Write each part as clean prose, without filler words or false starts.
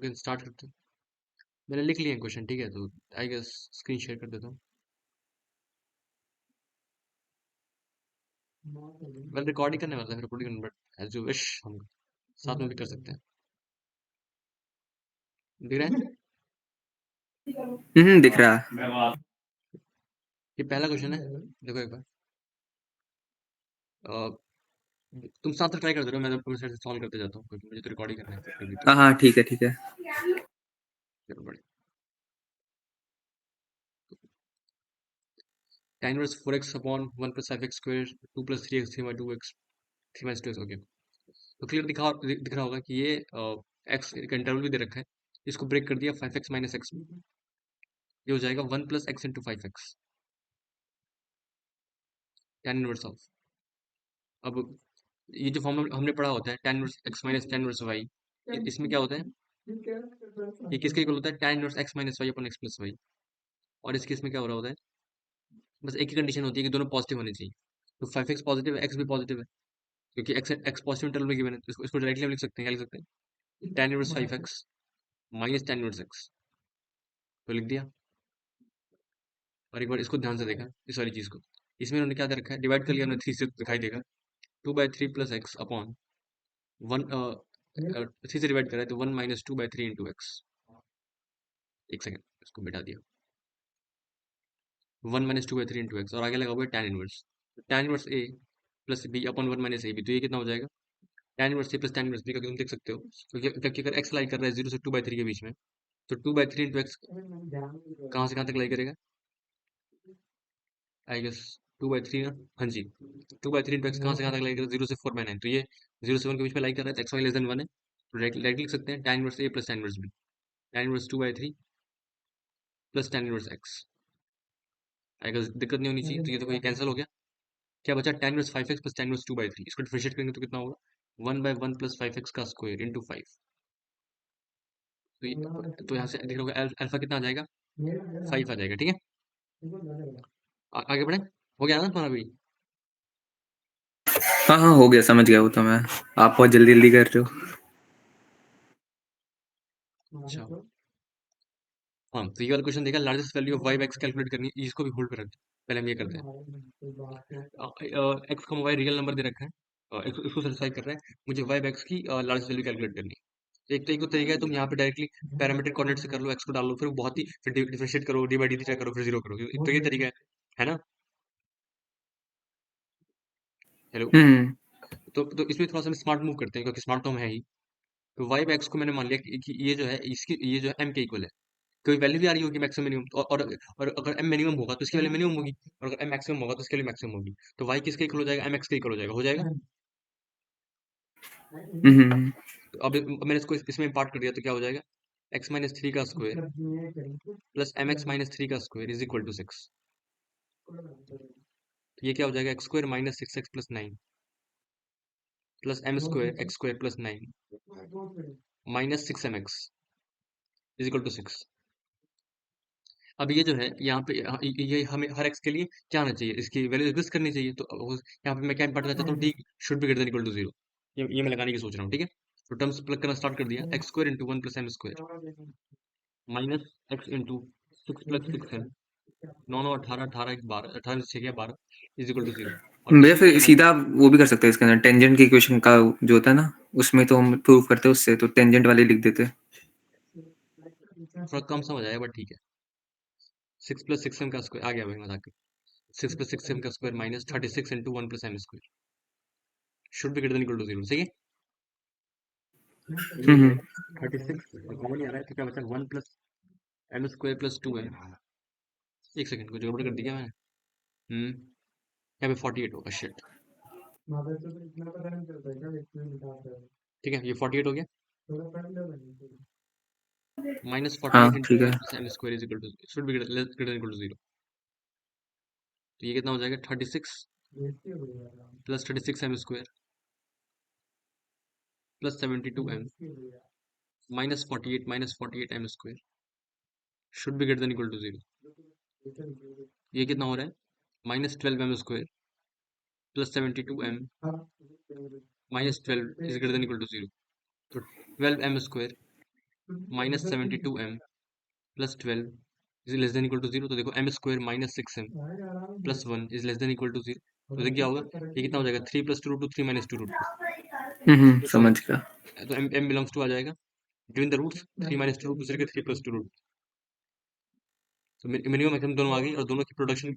Start करते हैं। मैंने लिख लिया क्वेश्चन, ठीक है, तो आई गेस स्क्रीन शेयर कर देता हूँ। वेल रिकॉर्डिंग करने वाला है, recording, but as you wish हम साथ में भी कर सकते हैं। दिख रहा है? दिख रहा है। ये पहला क्वेश्चन है, देखो एक बार। तुम साथ में ट्राई करते रहो, मैं अपने साइड से सॉल्व करते जाता हूँ, क्योंकि मुझे तो रिकॉर्डिंग करना है फिर कभी तो। हाँ ठीक है ठीक है। चलो बढ़िया। tan inverse 4x upon 1 plus 5x square 2 plus 3x 3 by 2x 3 minus 2x, okay. तो क्लियर दिख रहा होगा कि ये x का इंटरवल भी दे रखा है, इसको ब्रेक कर दिया 5x माइनस एक्स में, ये हो जाएगा 1 plus x into 5x, tan inverse of. अब ये जो फॉर्मूला हमने पढ़ा होता है tan inverse x minus tan inverse y, इसमें क्या होता है, ये किसके इक्वल होता है, tan inverse x minus y upon x plus y। और इस केस में क्या हो रहा होता है, बस एक ही कंडीशन होती है कि दोनों पॉजिटिव होने चाहिए। तो 5x पॉजिटिव है, x भी पॉजिटिव है, क्योंकि x पॉजिटिव इंटरवल में गिवन है, तो इसको डायरेक्टली हम लिख सकते हैं, क्या लिख सकते हैं, tan inverse 5x minus tan inverse x, तो लिख दिया। और एक बार इसको ध्यान से देखा, इस वाली चीज को, इसमें उन्होंने क्या दे रखा है, डिवाइड कर लिया हमने, 3 से दिखाई देगा, 2/3 प्लस एक्स अपॉन 1, 3 से डिवाइड करा है तो 1 माइनस 2/3 इंटू एक्स। एक सेकंड, इसको मिटा दिया, 1 माइनस 2/3 इंटू एक्स, और आगे लगा हुआ है tan inverse, tan inverse A plus B upon 1 minus A B, तो ये कितना हो जाएगा, tan inverse A plus tan inverse B, क्योंकि तुम देख सकते हो, क्योंकि अगर एक्स लाई कर रहा है 0 से 2/3 के बीच में, तो 2/3 इंटू एक्स कहाँ से कहाँ तक लाई करेगा, आई गेस 2/3 ना, हाँ जी, 2/3 इंटू एक्स कहाँ से कहाँ तक लाई करेगा, 0 से 4/9, तो ये 0 से 1 के बीच में लाई कर रहा है, तो एक्स वाई लेस देन 1 है, तो डायरेक्टली लिख सकते हैं tan inverse A plus tan inverse B, tan inverse 2/3 plus tan inverse X. I guess दिक्कत नहीं होनी चाहिए, तो ये तो कोई कैंसिल हो गया, क्या बचा, tan inverse 5x plus tan inverse 2/3, इसको डिफरेंशिएट करेंगे तो कितना होगा, 1/1 प्लस 5x का स्क्वायर इंटू 5। तो यहाँ से देख रहे होगा अल्फा कितना आ जाएगा, 5 आ जाएगा, ठीक है। आगे बढ़े, हो गया ना तुम्हारा भी। हाँ हाँ हो गया, समझ गया वो तो मैं। आप बहुत जल्दी जल्दी कर रहे हो। अच्छा, हाँ, तो ये वाला क्वेश्चन देखा, largest value of Y X calculate करनी है, इसको भी होल्ड पर रखते हैं, पहले हम ये करते हैं। एक्स का वाई रियल नंबर दे रखा है, इसको सेटिस्फाई कर रहा है, मुझे वाई एक्स की लार्जेस्ट वैल्यू कैलकुलेट करनी है। एक तो तरीका है, तुम यहाँ पे डायरेक्टली पैरामीट्रिक कोऑर्डिनेट से कर लो, एक्स को डाल लो, फिर बहुत ही, फिर डिफरेंशिएट करो, डी बाई डी थीटा करो, फिर जीरो करो, तो ये तरीका है ना। हेलो। हम्म तो इसमें थोड़ा सा हम स्मार्ट मूव करते हैं, क्योंकि स्मार्ट तो हम है ही। तो वाई एक्स को मैंने मान लिया कि ये जो है, इसकी ये जो है एम के इक्वल है, कोई वैल्यू भी आ रही होगी मैक्सिमम मिनिमम, और अगर एम मिनिमम होगा तो इसकी वैल्यू मिनिमम होगी, और अगर एम मैक्सिमम होगा तो इसकी वैल्यू मैक्सिमम होगी, तो वाई किसके इक्वल हो जाएगा, एम एक्स के इक्वल हो जाएगा। हम्म तो अब मैंने इसको इसमें इंपार्ट कर दिया, तो क्या हो जाएगा, एक्स माइनस थ्री का square plus M X minus three का स्क्वायर इज इक्वल टू 6। तो ये क्या हो जाएगा, X square minus 6x plus 9 plus M square X square plus 9 minus 6mx is equal to 6। अब ये जो है यहाँ पे, ये हमें हर एक्स के लिए क्या आना चाहिए, इसकी वैल्यू एग्जिस्ट करनी चाहिए, तो यहाँ पे मैं क्या इंपार्ट करना चाहता हूँ, D should be greater than equal to 0, ये मैं लगाने की सोच रहा हूँ, ठीक है। तो टर्म्स प्लग करना स्टार्ट कर दिया, X square into 1 plus M square minus X into 6 plus 6 है, 9 9 18 18 12 18 से 6 12 इज इक्वल टू 0। और भैया इसी फिर यहाँ सीधा वो भी कर सकते हैं इसके अंदर, टेंजेंट की इक्वेशन का जो होता है ना, उसमें तो हम प्रूव करते हैं उससे, तो टेंजेंट वाले लिख देते हैं। थोड़ा कम समझ आया, बट ठीक है। 6 प्लस 6 एम का स्क्वायर आ गया भाई, मजाक, 6 प्लस 6 एम का square minus 36 into 1 plus M square should be greater than equal to 0, सही है। ये हो हम्म जाएगा 36, कॉमन नहीं आ रहा है, तो क्या बचा 1 प्लस एम स्क्वायर प्लस 2 है। एक सेकंड, कुछ गड़बड़ कर दी क्या मैंने, यहाँ पे 48 होगा, शिट। ठीक है, ये 48 हो गया, माइनस हाँ 48 इंटू ठीक है। 1 plus M square is equal to should be greater than equal to 0। तो ये कितना हो जाएगा, 36 plus 36 M square plus 72 M minus 48 M square should be greater than equal to 0। ये कितना हो रहा है, -12 M square plus 72 M minus 12 is greater than equal to 0। तो 12 M square minus 72m plus 12 is less than equal to 0। तो देखो m square minus 6m plus 1 is less than equal to 0। तो देखिए क्या होगा, ये कितना हो जाएगा, 3 प्लस 2 रूट 2, 3 माइनस 2 रूट 2। समझ गया। तो m बिलोंग्स टू आ जाएगा given the roots 3 minus 2 root दूसरे के 3 प्लस 2 रूट। तो मिनिमम मैक्सिमम दोनों आ गई और दोनों की प्रोडक्शन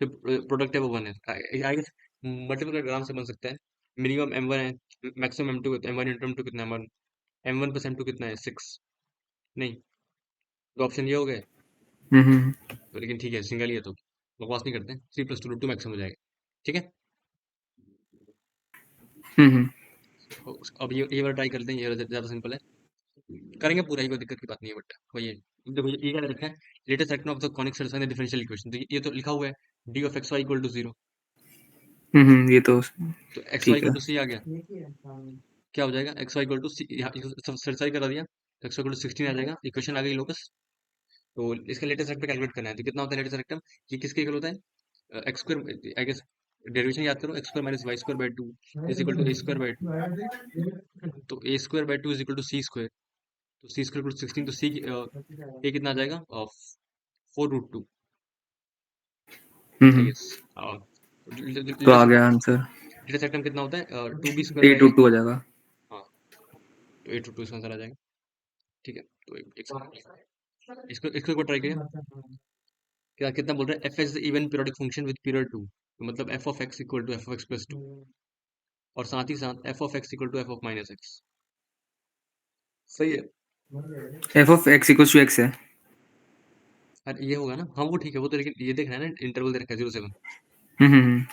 प्रोडक्ट है वो 1 है। आई गेस मल्टीपल ग्राम से बन सकता है। मिनिमम m1 है, maximum m2 m1 into m2 कितना है, m1 प्लस m2 कितना है, 6। नहीं, तो ऑप्शन ये हो गए। हम्म तो लेकिन ठीक है, सिंगल ही है तो बकवास नहीं करते हैं। 3 प्लस 2 रूट 2 मैक्सिमम हो जाएगा। ठीक है, हम्म अब ये वाला ट्राई करते हैं, ये वाला ज्यादा सिंपल है, करेंगे पूरा ही, कोई दिक्कत की बात नहीं है। बट वही है, देखो ये क्या रखा है, latest section of the conic section differential equation. तो ये तो लिखा हुआ है D of X Y equal to 0। ये तो तो एक्स वाई ठीक इक्वल है। टू सी आ गया, क्या हो जाएगा, X Y equal to C, substitute करा दिया तो एक्स वाई इक्वल टू 16 आ जाएगा, इक्वेशन आ गई लोकस। तो इसका लेटेस्ट रेक्टम कैलकुलेट करना है, तो कितना होता है लेटेस्ट रेक्टम, ये किसके इक्वल होता है, x square, I guess derivation याद करो, x square minus y square by 2 is equal to a square by 2। तो a square by 2 is equal to c square. तो सी स्क्वायर इक्वल टू 16, तो सी ए कितना आ जाएगा, 4 रूट 2, आई हम्म गेस। तो आ गया आंसर। लेटेस्ट रेक्टम कितना होता है, 2b स्क्वायर 8 बाई, रूट 2 हो जाएगा। हाँ, तो 8 रूट 2 इसका आंसर आ जाएगा। ठीक है, तो इसको इसको एक बार ट्राई करिए। क्या कितना बोल रहे हैं, F is even periodic function with period 2, तो मतलब F of x equal to F of X plus 2, और साथ ही साथ F of x equal to F of minus X. सही है। F of x equal to X है। अरे ये होगा ना, हाँ वो ठीक है, वो तो लेकिन ये देख रहे हैं ना, इंटरवल दे रखा है 0 से 1।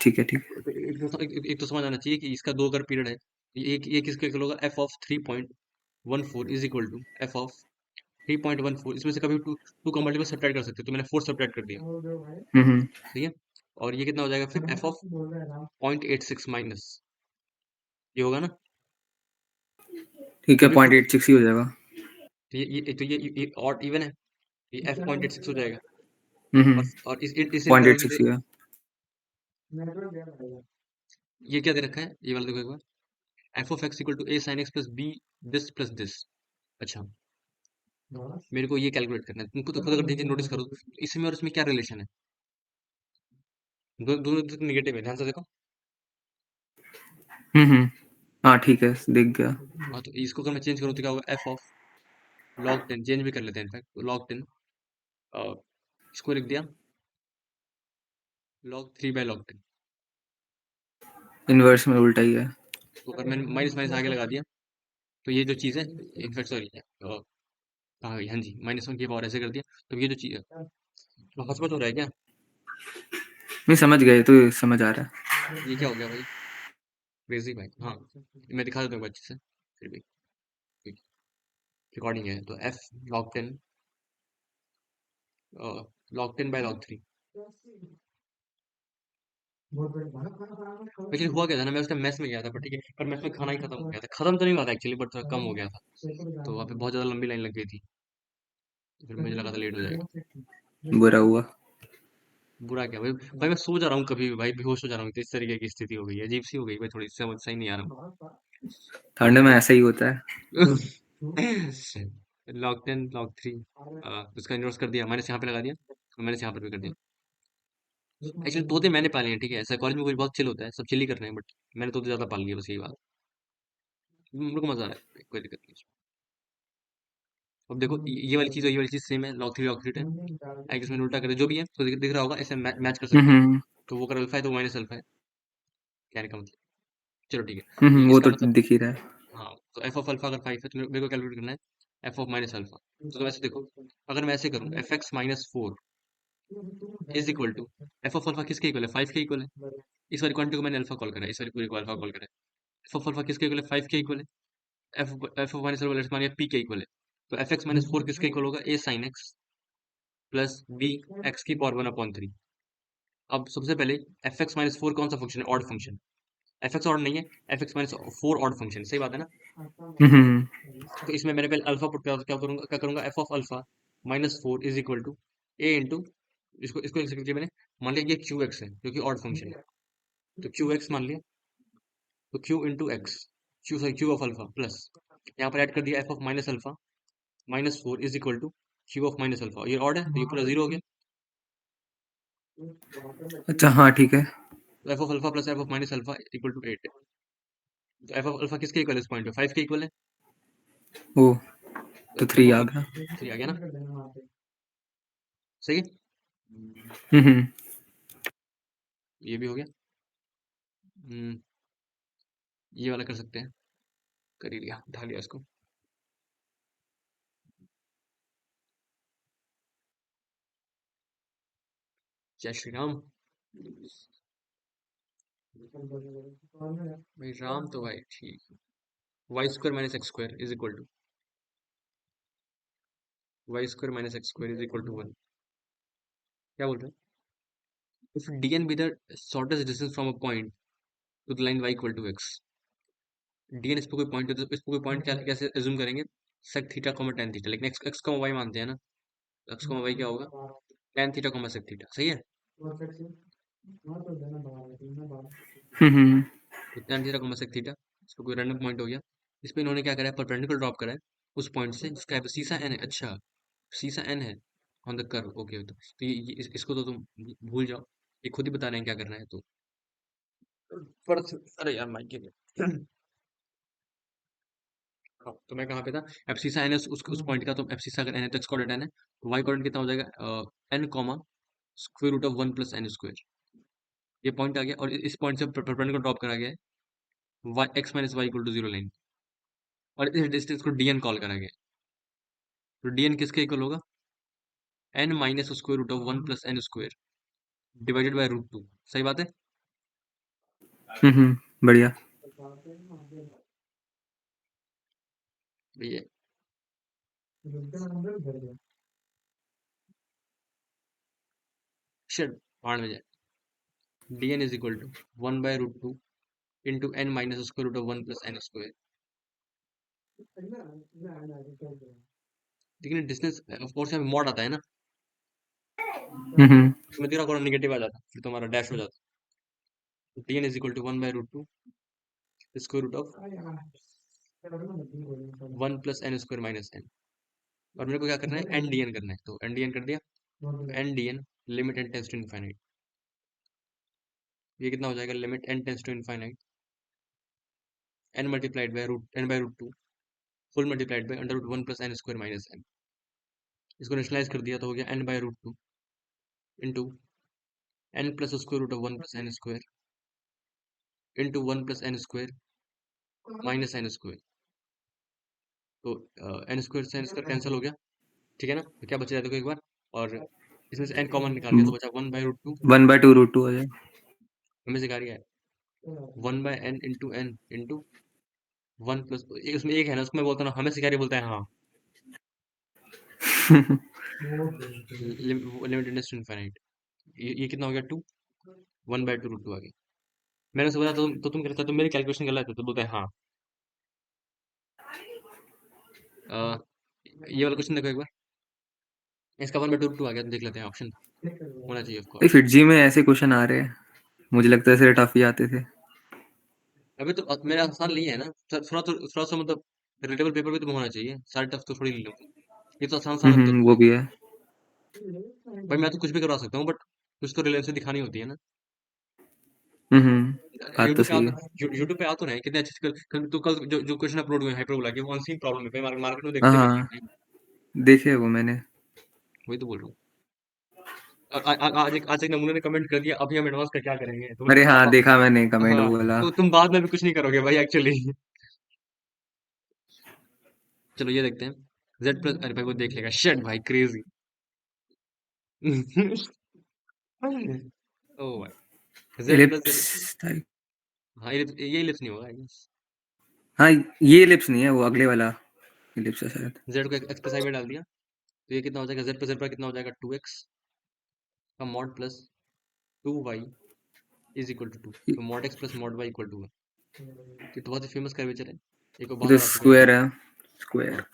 ठीक है ठीक है। एक तो समझ आना चाहिए कि इसका 2 अगर पीरियड है, ये किसके इक्वल होगा, F of 3.14 is equal to F of 3.14। इसमें से कभी टू टू का मल्टीपल सब्ट्रैक्ट कर सकते हो, तो मैंने 4 सब्ट्रैक्ट कर दिया। हम्म सही है, और ये कितना हो जाएगा फिर, एफ ऑफ 0.86 माइनस, ये होगा ना, ठीक है, कभी टू, 0.86 ही हो जाएगा। तो ये ऑड इवन है, ये एफ 0.86 हो जाएगा। और इस पॉइंट इंटरवल एट में सिक्स ही है। ये क्या दे रखा है, ये वाला देखो एक बार, f of x equal to a sine x plus b this plus this. अच्छा, मेरे को ये कैलकुलेट करना है, तुमको तो खुद अगर चीजें नोटिस करो, तो इसमें और इसमें क्या रिलेशन है, दोनों निगेटिव है, ध्यान से देखो। हाँ ठीक है, देख गया। हाँ, तो इसको अगर मैं चेंज करूँ तो क्या होगा, एफ ऑफ लॉग 10, चेंज भी कर लेते हैं इनफैक्ट, तो लॉग 10, इसको लिख दिया लॉग 3/log 10। इनवर्स में उल्टा ही है। तो अगर मैंने माइनस माइनस आगे लगा दिया, तो ये जो चीज़ है, इनफैक्ट सॉरी, कहाँ गई, हाँ जी, -1 की पावर ऐसे कर दिया, तो ये जो चीज़ है, तो हचमच हो रहा है क्या, नहीं समझ गए, तो समझ आ रहा है। ये क्या हो गया भाई, क्रेजी भाई। हाँ, मैं दिखा देता हूँ अच्छे से, फिर भी रिकॉर्डिंग है, तो F log 10, log 10/log 3। Actually हुआ क्या था ना, मैं उस टाइम मैस में गया था, पर ठीक है, पर मैस में खाना ही खत्म हो गया था, खत्म तो नहीं हुआ था एक्चुअली, बट थोड़ा कम हो गया था, तो वहाँ पे बहुत ज़्यादा लंबी लाइन लग गई थी, तो फिर मुझे लगा था लेट हो जाएगा। बुरा हुआ। बुरा क्या भाई, भाई मैं सो जा रहा हूँ कभी भी भाई, बेहोश हो जा रहा हूँ, तो इस तरीके की स्थिति हो गई है, अजीब सी हो गई भाई, थोड़ी समझ सही नहीं आ रहा ठंड में ऐसा ही होता है। हूँ। log 10 log 3, उसका इन्वर्स कर दिया, मैंने यहाँ पे लगा दिया, और मैंने यहाँ पर भी कर दिया। एक्चुअली तोते मैंने पाले हैं, ठीक है, ऐसा कॉलेज में कोई बहुत चिल होता है, सब चिल ही कर रहे हैं, बट मैंने तोते ज्यादा पाल लिए, बस यही बात। मेरे को मजा आ रहा है, कोई दिक्कत नहीं। अब देखो ये वाली चीज सेम है, log 3 आई गेस मैंने उल्टा कर दिया, जो भी है, तो दिख रहा होगा, ऐसे मैच कर सकते हैं। हम्म तो वो अगर अल्फा है तो माइनस अल्फा है, कहने का मतलब। चलो ठीक है, तो वो इसका तो मतलब, दिख ही रहा है। हाँ, तो एफ ऑफ अल्फा अगर 5 है, तो मेरे को कैलकुलेट करना है एफ ऑफ माइनस अल्फा। तो वैसे देखो, अगर मैं ऐसे करूँ, F x minus 4 is equal to, F of alpha किसके इक्वल है, 5 के इक्वल है। इस वाली क्वांटिटी को मैंने अल्फा कॉल करा है, इस वाली पूरी को अल्फा कॉल करा है। एफ ऑफ अल्फा किसके इक्वल है, 5 के इक्वल है। F of minus alpha let's मानिए पी के इक्वल है। तो एफ एक्स माइनस 4 किसके इक्वल होगा, a sine x plus b x की पावर 1/3। अब सबसे पहले एफ एक्स माइनस 4 कौन सा फंक्शन है, odd function. F x odd नहीं है, f x minus 4 odd function, सही बात है ना। हम्म तो इसमें मैंने पहले अल्फा पुट क्या करूंगा, F of alpha -4 is equal to A into, इसको इसको लिख सकते मैंने, मान लिया ये क्यू एक्स है जो कि ऑड फंक्शन है, तो क्यू एक्स मान लिया, तो Q into X, Q sorry Q of alpha plus, यहाँ पर ऐड कर दिया F of minus alpha -4 is equal to Q of minus alpha. ये ऑड है तो ये पूरा 0 हो गया। अच्छा हाँ ठीक है। तो F of alpha plus F of minus alpha equal to 8 है। तो एफ ऑफ अल्फा किसके इक्वल है इस पॉइंट पे? 5 के इक्वल है। ओ तो तो एफ 3 ऑफ आ अल्फा गया। 3 आ गया ना, सही है। हम्म। ये भी हो गया। हम्म, ये वाला कर सकते हैं, कर ही लिया, उठा लिया इसको। जय श्री राम। भाई राम तो भाई ठीक है। Y square minus x square is equal to Y square minus x square is equal to 1। क्या बोल रहे हैं? If dn be the shortest distance from a point to the line y equal to x, dn इस पे कोई point है तो इस पे कोई पॉइंट क्या कैसे एज्यूम करेंगे? sec theta comma tan theta, लेकिन x x कॉमा y मानते हैं ना, x कॉमा y क्या होगा? tan theta comma sec theta, सही है। हम्म। तो tan theta comma sec theta, इसको कोई रैंडम पॉइंट हो गया। इस पे इन्होंने क्या करा है, परपेंडिकुलर ड्रॉप करा है उस पॉइंट से जिसका सीसा n है। अच्छा, सीसा n है ऑन द कर्व। ओके, तो इसको तो तुम भूल जाओ, ये खुद ही बता रहे हैं क्या करना है। तो पर अरे यार माइक के लिए। हाँ, तो मैं कहाँ पे था? एब्सिसा एन है उस पॉइंट का। तो एब्सिसा अगर एन है तो एक्स कोऑर्डिनेट एन है, तो वाई कोऑर्डिनेट कितना हो जाएगा? N comma square root of 1 plus N square. ये पॉइंट आ गया और इस पॉइंट से परपेंडिकुलर ड्रॉप करा गया है Y X minus Y equal to 0 line. और इस डिस्टेंस को डीएन कॉल करा गया है। तो डीएन किसके इक्वल होगा? N minus square root of 1 plus N square divided by root 2। सही बात है। बढ़िया। ये शिट, भाड़ में जाए। DN is equal to 1 by root 2 into N minus square root of 1 plus N square. लेकिन डिस्टेंस ऑफ कोर्स यहाँ मॉड आता है ना, हम्म। इसमें तेरा कोण नेगेटिव आ जाता, फिर तुम्हारा डैश हो जाता। तो T N is equal to 1 by root 2 square root of 1 plus N square minus N. और मेरे को क्या करना है? एन डी एन करना है, तो एन डी एन कर दिया। N D N limit N tends to infinite. ये कितना हो जाएगा? Limit N tends to infinite N multiplied by root 2 full multiplied by under root 1 plus N square minus N. इसको नेशनलाइज कर दिया तो हो गया N by root 2 into N plus square root of 1 plus N square into 1 plus N square minus N square. तो N square से N square cancel हो गया, ठीक है ना। तो क्या बचा जाए देखो एक बार, और इसमें से एन कॉमन निकाल दिया तो बचा 1 बाय रूट 2। 1/2√2 आ जाएगा। हमें सिखा रही है 1 by N into N into 1 plus, उसमें एक है ना, उसको मैं बोलता हूँ हमें सिखा रही, बोलता है हाँ लिमिट इंडेक्स टू इनफाइनाइट। ये कितना हो गया? 2 1 बाय 2 रूट 2 आ गया। मैंने उससे बोला तो तुम कहते तो मेरी कैलकुलेशन गलत है, तो बोलते हैं हाँ। अ, ये वाला क्वेश्चन देखो एक बार, इसका 1 बाय 2 रूट 2 आ गया, तो देख लेते हैं, ऑप्शन होना चाहिए ऑफ ये कोर्स। फिट जी में ऐसे क्वेश्चन आ रहे हैं, मुझे लगता है ऐसे टफ ही आते थे। अभी तो मेरा आसान नहीं है ना, थोड़ा सा मतलब रिलेटेबल पेपर भी तो होना चाहिए, सारे टफ तो थोड़ी ले लूंगा। ये तो आसान आसान लगते वो हैं भी है। भाई, मैं तो कुछ भी करवा सकता हूँ, बट कुछ तो रिलेवेंसी दिखानी होती है ना। बात तो यूट्यूब पे सही है। यूट्यूब पे आ तो रहे हैं कितने अच्छे से। कल जो जो क्वेश्चन अपलोड हुए हाइपरबोला के, वो अनसीन प्रॉब्लम है भाई, मार्केट में हाँ देखते भी नहीं हाँ, है भाई। देखे वो मैंने। वही तो बोल रहा हूँ। आज एक नमूने ने कमेंट कर दिया, अभी हम एडवांस का क्या करेंगे, तो अरे हाँ, अब देखा मैंने कमेंट हाँ, वो वाला। तो तुम बाद में भी कुछ नहीं करोगे भाई एक्चुअली। चलो ये देखते हैं। जेड प्लस, अरे भाई वो देख लेगा, शेट भाई क्रेजी। ओ भाई, Z plus ellipse Z. Type. हाँ, ये लिप्स नहीं होगा आई गेस। हाँ, ये इलिप्स नहीं है, वो अगले वाला इलिप्स है शायद। जेड को एक्स प्लस आई में डाल दिया, तो ये कितना हो जाएगा? जेड प्लस जेड पर कितना हो जाएगा? 2x का mod plus 2y is equal to 2। तो mod X plus mod Y equal to 1। ये तो बहुत ही फेमस कर्वेचर है, एक ये बहुत तो बार आ चुका है स्क्वायर वीडियो। है, स्क्वायर।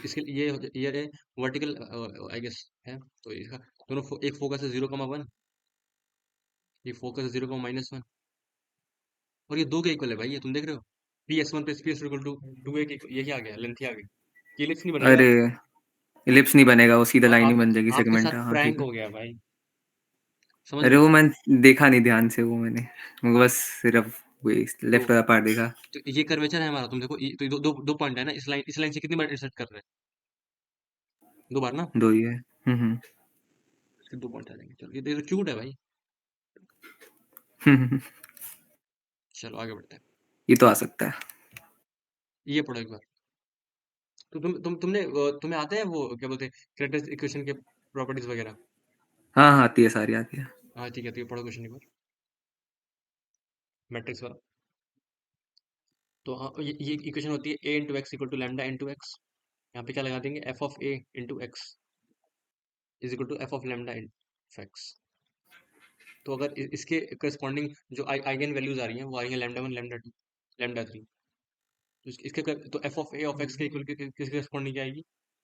इसके ये है वर्टिकल आई गेस है। तो इसका दोनों एक फोकस है 0,1, एक फोकस है 0,-1, और ये दो के इक्वल है भाई, ये तुम देख रहे हो। P S one plus P S equal to 2a के, ये क्या आ गया? लेंथ ही आ गई। कि इलिप्स नहीं बनेगा। अरे इलिप्स नहीं बनेगा, वो सीधा और लाइन ही आप बन जाएगी आपके सेगमेंट। साथ हाँ ठीक प्रैंक है। हो गया भाई, समझ अरे रहे हो? वो मैंने देखा नहीं ध्यान से, वो मैंने बस सिर्फ वही तो लेफ्ट वाला पार्ट देखा। तो ये कर्वेचर है हमारा, तुम देखो तो दो दो दो पॉइंट है ना, इस लाइन से कितनी बार इंटरसेक्ट कर रहे हैं? 2 बार ना, दो ही है। हम्म। इसके 2 पॉइंट आ जाएंगे। चलो ये तो क्यूट है भाई। हम्म। चलो आगे बढ़ते हैं। ये तो आ सकता है। ये पढ़ो एक बार। तो तुम्हें आते हैं वो क्या बोलते हैं, कैरेक्टर इक्वेशन के प्रॉपर्टीज वगैरह? हाँ हाँ, आती है, सारी आती है। हाँ ठीक है, तो ये पढ़ो क्वेश्चन एक बार, मैट्रिक्स वाला। तो हाँ, ये इक्वेशन होती है a into x equal to lambda into x. यहाँ पे क्या लगा देंगे, f of a into x is equal to F of lambda into x. तो अगर इसके करस्पॉन्डिंग जो आइगन वैल्यूज आ रही हैं वो आ रही हैं lambda one, lambda to, lambda three. तो तो F of A of x के इक्वल किसके करस्पॉन्डिंग आएगी?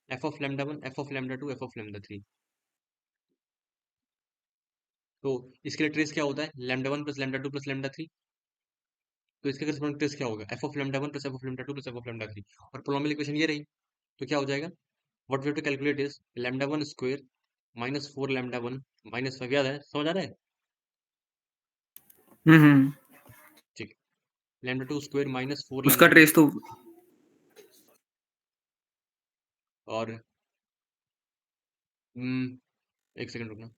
F of lambda one, F of lambda two, F of lambda three. तो इसके लिए ट्रेस क्या होता है, lambda one plus lambda two plus lambda three. तो इसके करस्पॉन्डिंग ट्रेस क्या होगा, F of lambda one plus F of lambda two plus F of lambda three. और पोलिनोमियल इक्वेशन ये रही, तो क्या हो जाएगा, what we have to calculate is lambda one square minus four lambda one minus five. याद है, समझ आ रहा है? हम्म। ठीक है, lambda two square minus four उसका लैम्डा वन। ट्रेस तो और एक सेकंड रुकना।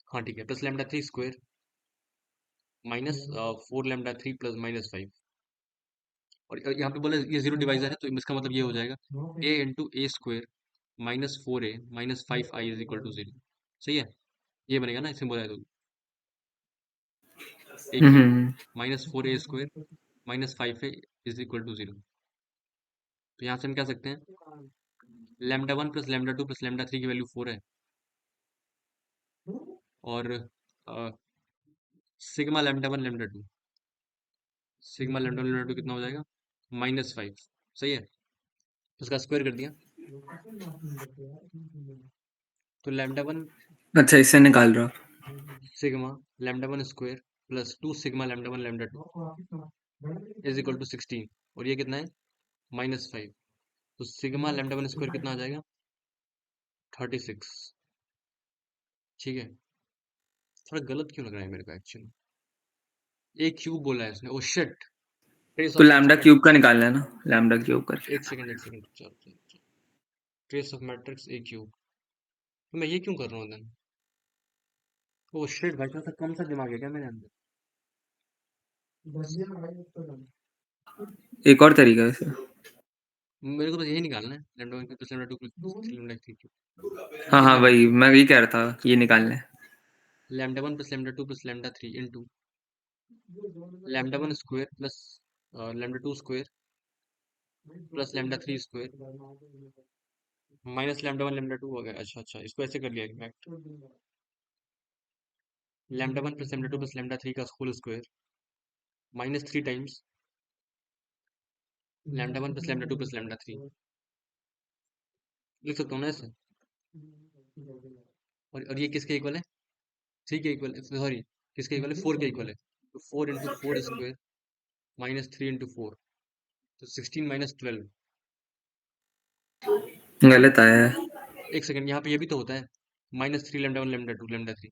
हाँ ठीक है, plus lambda three square minus four lambda three plus minus five. और यहाँ पे बोला ये जीरो डिवाइजर है, तो इसका मतलब ये हो जाएगा a into a square minus four a minus five i is equal to zero. सही है, ये बनेगा ना, इसमें बोला है तो a cube hmm. Minus four a square minus five a is equal to zero. तो यहाँ से हम कह सकते हैं lambda one plus lambda two plus lambda three की वैल्यू फोर है, और sigma lambda one lambda two, sigma lambda lambda to कितना हो जाएगा, माइनस फाइव। सही है, तो उसका स्क्वायर कर दिया। तो लैम्डा वन अच्छा, इससे निकाल रहा। Sigma lambda one square plus two sigma lambda one lambda two is equal to sixteen. और ये कितना है, माइनस फाइव। तो सिग्मा लैम्डा वन स्क्वायर कितना आ जाएगा, 36। ठीक है, थोड़ा गलत क्यों लग रहा है मेरे को एक्चुअली, एक क्यूब बोला है इसने, ओ शिट। ट्रेस तो ऑफ लैम्डा क्यूब का निकालना है ना, लैम्डा क्यूब करके। एक सेकंड चलो, trace of matrix A cube. तो मैं ये क्यों कर रहा हूँ देन, ओ शिट भाई, थोड़ा सा कम सा दिमाग है क्या मेरे अंदर? एक और तरीका है इसे। मेरे को बस यही निकालना है, lambda one plus lambda two plus lambda three cube. हाँ ये हाँ, निकालना वही मैं यही कह रहा था, ये निकालना है। है lambda one plus lambda two plus lambda three into lambda one square plus lambda two square plus lambda three square minus lambda one lambda two हो गया। अच्छा अच्छा, इसको ऐसे कर लिया in fact, lambda one plus lambda two plus lambda three का whole square minus three times lambda one plus lambda two plus lambda three. लिख सकता हूँ ना ऐसे? और ये किसके इक्वल है, थ्री के इक्वल, सॉरी किसके इक्वल है, फोर के इक्वल है। तो four into four square minus three into four, तो सिक्सटीन माइनस ट्वेल्व। गलत आया है। एक सेकंड, यहाँ पे ये भी तो होता है minus three lambda one lambda to lambda three,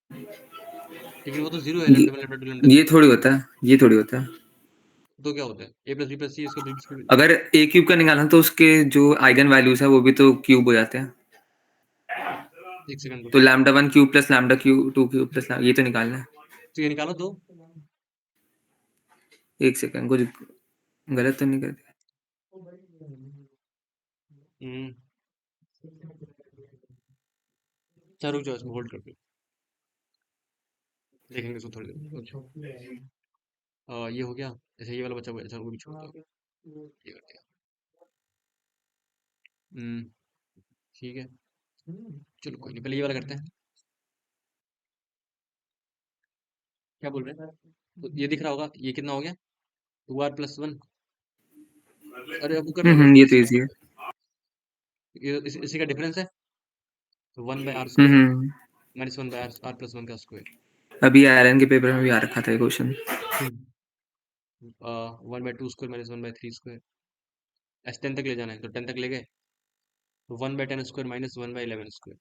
लेकिन वो तो जीरो है, ये lambda one lambda to lambda ये थ्री। थोड़ी होता है, ये थोड़ी होता है। तो क्या होता है, ए प्लस बी प्लस सी, इसको अगर ए क्यूब का निकालना तो उसके जो आइगन वैल्यूज है वो भी तो क्यूब हो जाते हैं। एक सेकंड तो रुको, lambda one cube plus lambda cube two cube plus ये तो निकालना है। तो ये निकालो तो। एक सेकंड, कुछ गलत तो नहीं कर दिया। हम्म, चलो रुक जाओ, इसमें होल्ड कर दो, देखेंगे इसको थोड़ी देर, रुक जाओ। ये हो गया, अच्छा ये वाला बच्चा हुआ, अच्छा वो भी छोड़ दो, ये कर दिया। हम्म, ठीक है, चलो कोई नहीं, पहले ये वाला करते हैं। क्या बोल रहे हैं, तो ये दिख रहा होगा, ये कितना हो गया, टू आर प्लस वन। अरे अब वो कर लो, ये तो इसी इजी है। इसी का डिफरेंस है, तो one by r hmm square hmm. Minus one by r plus one का स्क्वायर। अभी आयरन के पेपर में भी आ रखा था ये question. One by two square minus one by three square. S 10 तक ले जाना है तो 10 तक ले गए, तो 1/10² माइनस 1/11²,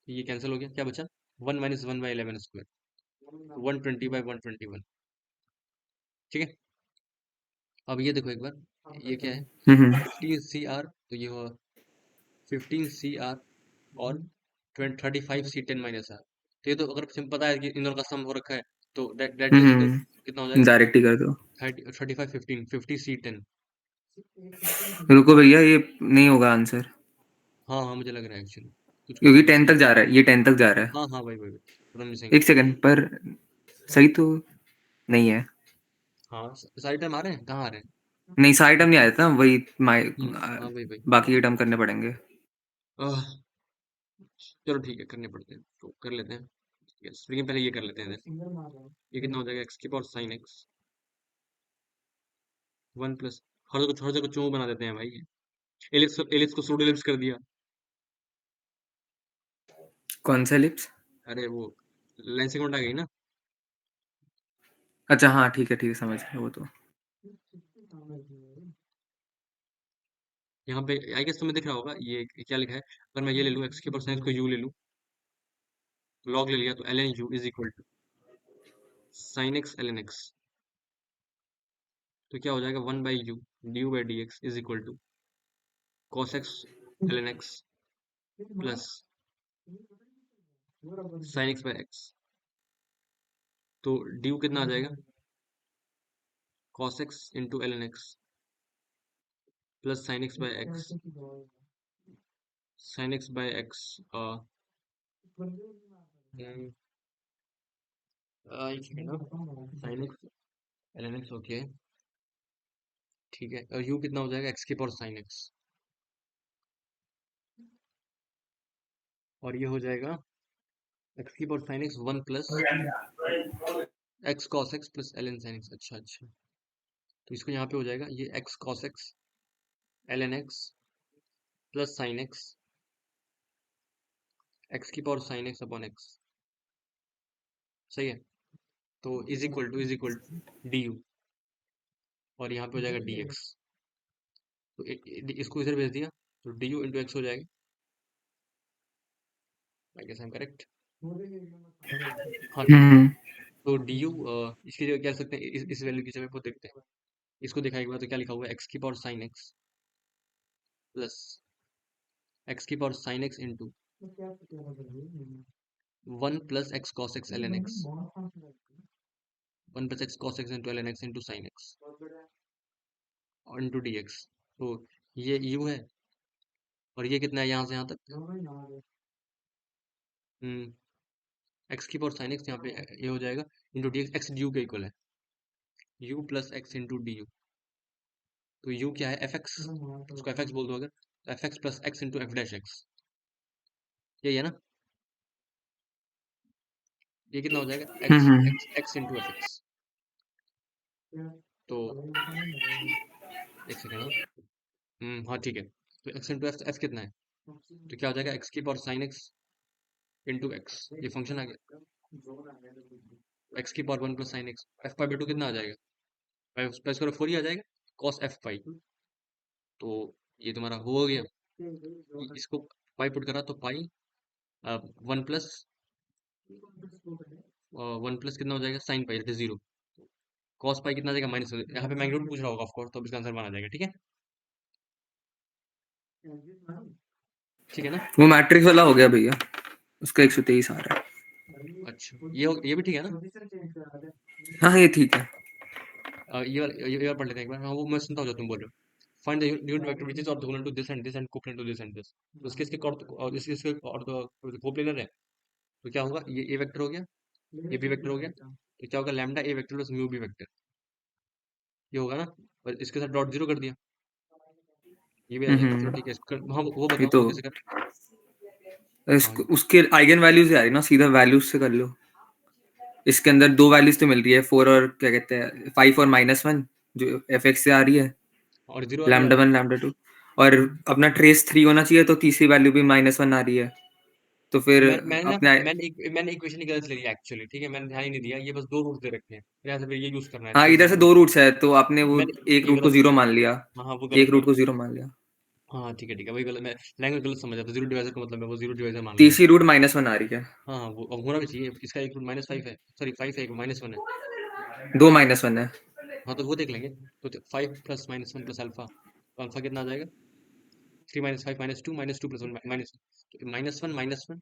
ये कैंसिल हो गया, क्या बचा 1 माइनस 1/11², 120/121। ठीक है, अब ये देखो एक बार, ये क्या है, 15 CR, तो ये हुआ 15 CR और 35 C10 - R, तो ये तो अगर सिंपल पता है कि इन दोनों का सम हो रखा है, तो डायरेक्ट कर सकते हो, कितना हो जाएगा डायरेक्ट ही कर दो। 35 15 50 C10। रुको भैया, ये नहीं होगा आंसर, हाँ हाँ मुझे लग रहा है एक्चुअली कुछ कुछ क्योंकि होगा। 10 तक जा रहा है, ये 10 तक जा रहा है। हाँ हाँ वही वही मिसिंग। एक सेकंड, पर सही तो नहीं है। हाँ सारे टाइम आ रहे हैं, कहाँ आ रहे हैं? नहीं, सारे टर्म नहीं आया था, वही हाँ वही वही। बाकी के टर्म करने पड़ेंगे। आह, चलो ठीक है, करने पड़ते हैं तो कर लेते हैं। यस, लेकिन पहले ये कर लेते हैं then। ये कितना हो जाएगा, एक्स की पावर साइन एक्स 1 प्लस, हर जगह चों बना देते हैं भाई, एलिप्स को सूडो एलिप्स कर दिया। कौन सा एलिप्स? अरे वो लाइन सेगमेंट आ गई ना। अच्छा हाँ, ठीक है समझ गया वो तो। यहाँ पे आई गेस तुम्हें दिख रहा होगा ये क्या लिखा है, अगर मैं ये ले लूँ एक्स की पावर साइन को यू ले लूँ, लॉग ले लिया, तो ln u is equal to sine x ln x, तो क्या हो जाएगा 1/u du/dx is equal to cos x ln x plus sin x/x, तो du कितना आ जाएगा cos x into ln x plus sin x/x, sin x/x एक second, sin x ln x, okay ठीक है, और u कितना हो जाएगा x की पावर sin x, और ये हो जाएगा x की power sin x 1 plus x cos x plus ln sin x। अच्छा अच्छा, तो इसको यहाँ पे हो जाएगा ये x cos x ln x plus sin x की power sin x upon x, सही है, तो is equal to d u, और यहाँ पे हो जाएगा dx, तो इसको इधर भेज दिया, तो डी यू इंटू एक्स हो जाएगा। I guess I am correct. हाँ ठीक है, तो डी यू इसकी जगह क्या लिख सकते हैं, इस वैल्यू की जगह को देखते हैं, इसको देखा एक बार, तो क्या लिखा हुआ है, एक्स की power sine x plus x की power sine x into 1 plus x cos x l n x, 1 plus x cos x into l n x into sine x और इंटू डी एक्स, तो ये you है, और ये कितना है यहाँ से यहाँ तक, एक्स की पावर साइन एक्स, यहाँ पे ये हो जाएगा into d x, x D you के इक्वल है, you plus x into D you, तो यू क्या है एफ एक्स, उसको एफ एक्स बोल दो अगर, तो f x plus x into F dash x, यही है ना, ये कितना हो जाएगा x x x into F x, तो एक सेकेंड, हाँ ठीक है, तो एक्स इंटू एफ कितना है, तो क्या हो जाएगा एक्स की power sine x into x, ये फंक्शन आ गया, एक्स की power 1 plus sine x, F pi by 2 कितना आ जाएगा, प्लस करो 4 ही आ जाएगा, कॉस एफ पाई, तो ये तुम्हारा हो गया, इसको पाई पुट करा तो पाई 1 प्लस कितना हो जाएगा sine pi, that is 0, cos pi कितना आ जाएगा माइनस, यहाँ पे मैग्नीट्यूड पूछ रहा होगा ऑफ कोर्स, तो अब इसका आंसर बना जाएगा, ठीक है, ठीक है ना। वो मैट्रिक्स वाला हो गया भैया, उसका 123 आ रहा है। अच्छा ये भी ठीक है ना। हाँ ये ठीक है। ये वाला पढ़ लेते हैं एक बार, हाँ वो मैं सुनता हूँ जो तुम बोल रहे हो, find the unit vector which is orthogonal to this and this and coplanar to this and this, तो इसके इसके कोप्लेनर है, तो क्या होगा, ये ए वेक्टर हो गया, ये बी वेक्टर हो गया, तो क्या होगा lambda a vector plus mu b vector, ये होगा ना, और इसके साथ डॉट जीरो कर दिया, ये भी आ जाएगा, चलो ठीक है, हाँ वो ये बताओ तो वो कैसे कर। हाँ उसके आइगन वैल्यूज आ रही ना, सीधा वैल्यूज से कर लो। इसके अंदर दो वैल्यूज तो मिल रही है, 4 और क्या कहते हैं 5 और -1 जो एफ एक्स से आ रही है, और जीरो वाली लैम्डा वाली 1 लैम्डा 2, और अपना ट्रेस 3 होना चाहिए, तो तीसरी वैल्यू भी -1 आ रही है। तो फिर मैंने अपने मैंने इक्वेशन ही गलत ले लिया एक्चुअली, ठीक है, मैंने ध्यान ही नहीं दिया, ये बस दो रूट दे रखे हैं, फिर यहाँ से फिर ये यूज करना है हाँ, थ्री इधर से जीरो। 2 रूट्स है, तो आपने वो मैंने एक ये रूट को गलत, 0 मान लिया, हाँ हाँ वो एक गलत रूट गलत को गलत। 0 मान लिया। हाँ ठीक है, वही गलत, मैं लैंग्वेज गलत समझ था, जीरो डिवाइजर का मतलब है वो जीरो डिवाइजर मान लिया। तीसरी रूट -1 आ रही है। हाँ हाँ वो अब होना भी चाहिए, इसका एक रूट -5 है, सॉरी 5 है, एक -1 है। 2 -1 है। हाँ तो वो देख लेंगे, तो 5 प्लस -1 प्लस अल्फा, तो अल्फा कितना आ जाएगा, 3 -5 -2 प्लस वन माइनस, -1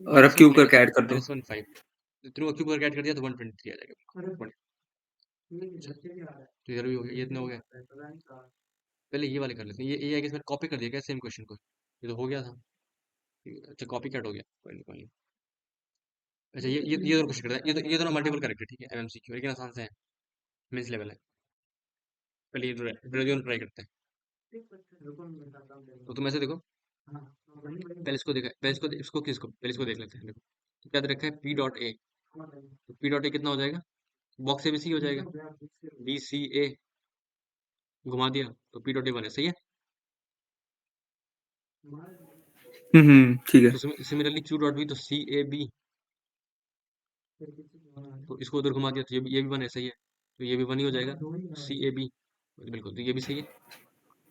और अब क्यूब करके ऐड कर दो। -1 5, तीनों क्यूब करके ऐड कर दिया तो 123 आ जाएगा। तो इधर भी हो गया, ये इतना हो गया। पहले ये वाले कर लेते हैं, ये है कि इसमें कॉपी कर दिया क्या सेम क्वेश्चन को, ये तो हो गया था। अच्छा कॉपी कट हो गया, कोई नहीं कोई नहीं। अच्छा ये दोनों क्वेश्चन करता है, ये दोनों मल्टीपल करेक्ट है, ठीक है, एमएमसीक्यू लेकिन आसान से है, मेंस लेवल है। पहले ये दोनों ट्राई करते हैं। तो तुम ऐसे देखो, पहले इसको देखा, पहले इसको किसको पहले इसको देख लेते हैं, देखो तो क्या दे रखा है पी डॉट ए, तो पी डॉट ए कितना हो जाएगा, बॉक्स ए बी सी हो जाएगा, बी सी ए घुमा दिया तो पी डॉट ए बने, सही है। ठीक है। तो सिमिलरली क्यू डॉट बी, तो सी ए बी, तो इसको उधर घुमा दिया तो ये भी बने, सही है, तो ये भी वन ही हो जाएगा, सी ए बी, बिल्कुल, तो ये भी सही है।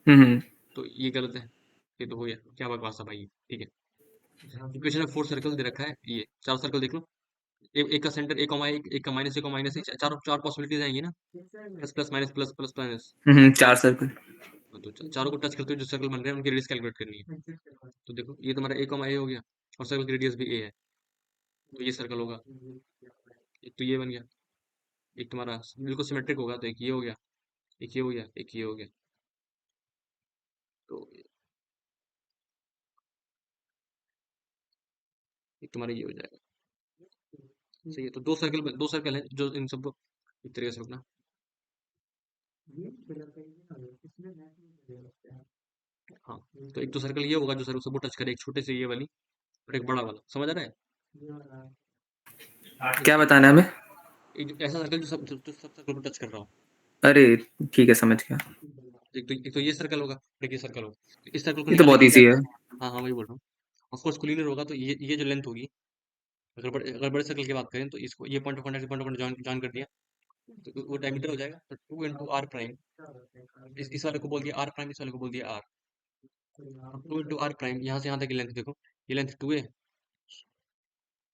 हम्म तो ये गलत है, ये तो हो गया, क्या बकवास था भाई, ठीक है। इक्वेशन में 4 सर्कल दे रखा है, ये 4 सर्कल देख लो, एक का सेंटर ए कॉमा एक का माइनस ए, चार चार पॉसिबिलिटीज आएंगी ना, plus plus minus plus plus minus. 4 circle. तो चारों को टच करते हुए जो सर्कल बन रहे हैं उनकी रेडियस कैलकुलेट करनी है। तो देखो ये तुम्हारा ए कॉमा ए हो गया, और सर्कल की रेडियस भी ए है, तो ये सर्कल होगा, एक तो ये बन गया, एक तुम्हारा बिल्कुल सिमेट्रिक होगा, तो एक ये हो गया, एक ये हो गया, एक ये हो गया, तो एक तुम्हारा ये हो जाएगा, सही है। तो दो सर्कल है जो इन सबको एक तरीके से रखना। हाँ, तो एक तो सर्कल ये होगा जो सर्कल सबको टच करे, एक छोटे से ये वाली और एक बड़ा वाला, समझ आ रहा है। क्या बताना है हमें? एक ऐसा सर्कल जो सब सर्कल को टच कर रहा हो। अरे ठीक है, समझ गया। एक तो ये सर्कल होगा, एक ये सर्कल होगा, तो इस सर्कल को ये तो निकालने बहुत के लिए क्या। इजी है। हाँ हाँ वही बोल रहा हूँ, ऑफ कोर्स कोलिनियर होगा, तो ये जो लेंथ होगी, अगर बड़े सर्कल की बात करें तो इसको ये point of contact point of contact join कर दिया, तो वो डायमीटर हो जाएगा, तो 2 इंटू आर प्राइम, इस वाले को बोल दिया आर प्राइम, इस वाले को बोल दिया आर, 2 इंटू आर प्राइम, यहाँ से यहाँ तक की लेंथ देखो, ये लेंथ 2 है,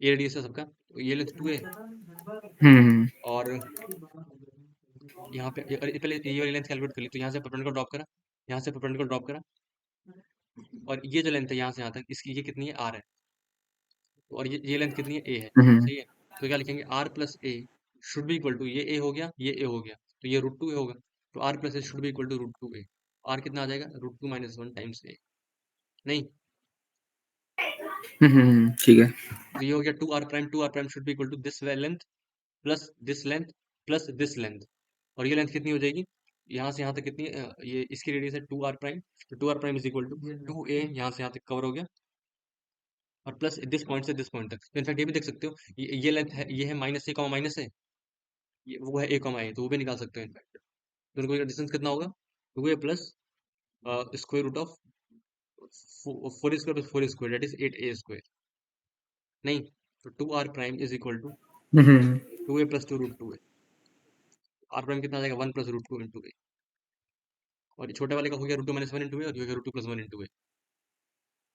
ये रेडियस है सबका, तो ये लेंथ 2 है, हम्म और यहाँ पे पहले ये वाली लेंथ कैलकुलेट कर ली, तो यहाँ से परपेंडिकुलर ड्रॉप करा, यहाँ से परपेंडिकुलर ड्रॉप करा, और ये जो लेंथ है यहाँ से यहाँ तक, इसकी ये कितनी है, आर है, और ये लेंथ कितनी है, ए है, हम्म सही है। तो क्या लिखेंगे, r plus a should be equal to, ये ए हो गया, ये ए हो गया, तो ये √2 ए होगा, तो r plus a should be equal to √2 a, r कितना आ जाएगा, √2 - 1 टाइम्स ए, नहीं, ठीक है। तो ये हो गया 2r prime should be equal to this length plus this length plus this length, और ये लेंथ कितनी हो जाएगी, यहाँ से यहाँ तक कितनी है, ये इसकी रेडियस है 2r प्राइम, तो 2r प्राइम इज इक्वल टू 2a, यहाँ से यहाँ तक कवर हो गया, और प्लस दिस पॉइंट से दिस पॉइंट तक, तो इनफैक्ट ये भी देख सकते हो, ये लेंथ है, ये है माइनस ए कॉमा माइनस है, ये वो है ए कॉमा ए, तो वो भी निकाल सकते हो इनफैक्ट, दोनों का डिस्टेंस कितना होगा, 2a plus square root of 4 square plus 4 square, that is 8a square, नहीं, तो 2r प्राइम is equal to hmm 2a plus 2 √2a, r prime कितना आ जाएगा, 1 प्लस √2 इंटू ए, और ये छोटे वाले का हो गया √2 - 1 इंटू ए, और ये हो गया √2 + 1 इंटू ए,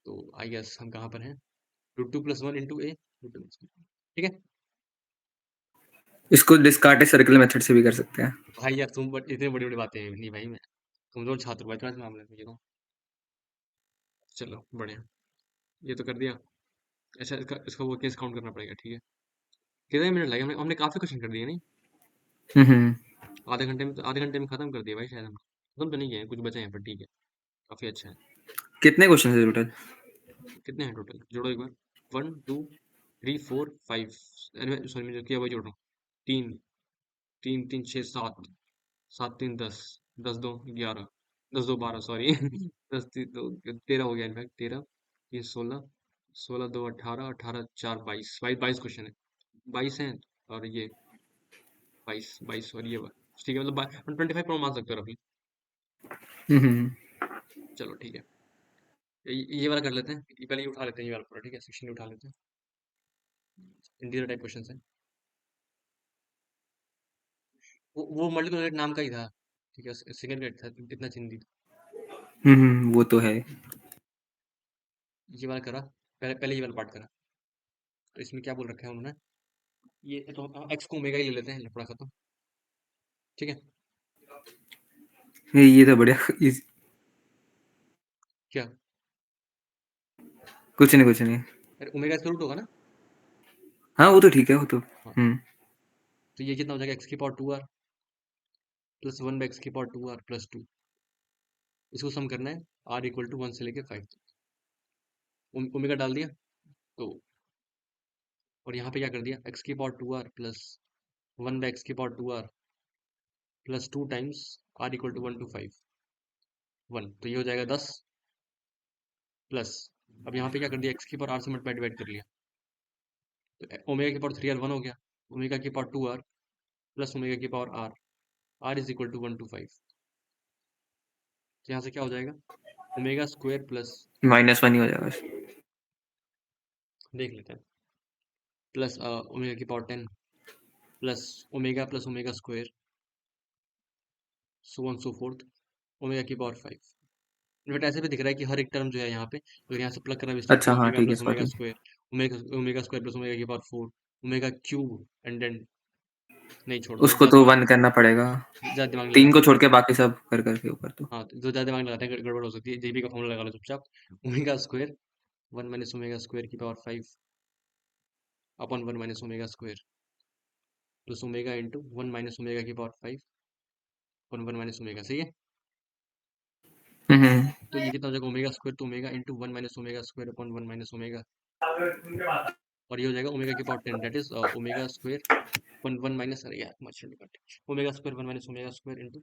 तो आई गेस हम कहाँ पर हैं, √2 + 1 इंटू ए, ठीक है। इसको डिस्कार्टेड सर्कल मेथड से भी कर सकते हैं। भाई यार तुम इतनी बड़ी बड़ी बातें नहीं भाई, मैं कमजोर छात्र भाई तुम्हारे मामले में, ये तो चलो बढ़िया, ये तो कर दिया। अच्छा इसका वो केस काउंट करना पड़ेगा, ठीक है। कितने मिनट लगे, हमने हमने काफी क्वेश्चन कर दिए नहीं, हम्म आधे घंटे में खत्म कर दिया भाई शायद, हम खत्म तो नहीं किए, कुछ बचे हैं पर ठीक है, काफी अच्छा है। कितने क्वेश्चन है टोटल? कितने हैं टोटल, जोड़ो एक बार, 1 2 3 4 5, सॉरी मैं जो किया वही जोड़ रहा हूँ, 3 3 3 6 7, 7 3 10, 10 2 11, 10 2 12, सॉरी 10 3 2 13 हो गया, इनफैक्ट 13 3 16, 16 2 18, 18 4 22, 22 क्वेश्चन है, 22 हैं, और ये 22 22 और ये ठीक है, मतलब 125 मान सकते हो अभी। हम्म चलो ठीक है। ये वाला कर लेते हैं, पहले ये उठा लेते हैं, ये वाला पूरा, ठीक है, सेक्शन उठा लेते हैं, इंटीजर टाइप क्वेश्चन है। वो मल्टीपल ग्रेड नाम का ही था, ठीक है, सिंगल ग्रेड था, इतना चिंदी था। वो तो है। ये वाला करा, पहले पहले ये वाला पार्ट करा, तो इसमें क्या बोल रखा है उन्होंने, ये तो एक्स को ओमेगा ही ले लेते हैं, लफड़ा खत्म, ठीक है। ये तो बढ़िया क्या? कुछ नहीं। अरे ओमेगा स्क्वायर रूट होगा ना। हाँ वो तो ठीक है वो तो। हाँ, हम्म। तो ये कितना हो जाएगा, एक्स की power 2r plus 1 by x की पावर 2r प्लस 2, इसको सम करना है, r इक्वल टू 1 से लेके 5 तक, ओमेगा डाल दिया तो, और यहाँ पे क्या कर दिया, एक्स की power 2r plus 1 by x की power 2r plus 2 times r equal to 1 to 5 1, तो ये हो जाएगा 10 प्लस, अब यहाँ पे क्या कर दिया, एक्स की पावर r से मल्टीप्लाई डिवाइड कर लिया, तो ओमेगा की पावर 3r 1 हो गया, ओमेगा की पावर 2r प्लस ओमेगा की power r is equal to 1 to 5, तो यहाँ से क्या हो जाएगा, ओमेगा स्क्वायर प्लस, -1 ही हो जाएगा। देख लेते हैं, प्लस ओमेगा की power 10 plus omega square so on so fourth omega की पावर 5। इनफैक्ट ऐसे भी दिख रहा है कि हर एक टर्म जो है यहाँ पे, अगर यहाँ से प्लग करना भी स्टार्ट अच्छा किया, हाँ ओमेगा ठीक है plus omega sorry. Square, omega square plus omega की power 4, omega cube, and then, नहीं छोड़ दो, उसको ज़्यादा तो दिमाग 1 करना पड़ेगा। ज़्यादा दिमाग नहीं 3 लगाते को हैं। छोड़ के बाकी सब कर करके ऊपर तो। हाँ, तो जो ज़्यादा दिमाग लगाते हैं गड़बड़ हो सकती है, जेबी का फॉर्मूला लगा लो चुपचाप, omega square 1 minus omega square की power 5 upon 1 minus omega square plus omega into 1 minus omega की पावर 5 अपॉन 1 माइनस ओमेगा, सही है। हम्म। तो ये कितना हो जाएगा, ओमेगा स्क्वायर तो omega into 1 minus omega square upon 1 minus omega, और ये हो जाएगा ओमेगा की power 10, that is omega square 1 1 minus, अरे यार मत छोड़ो cut, omega square 1 minus omega square into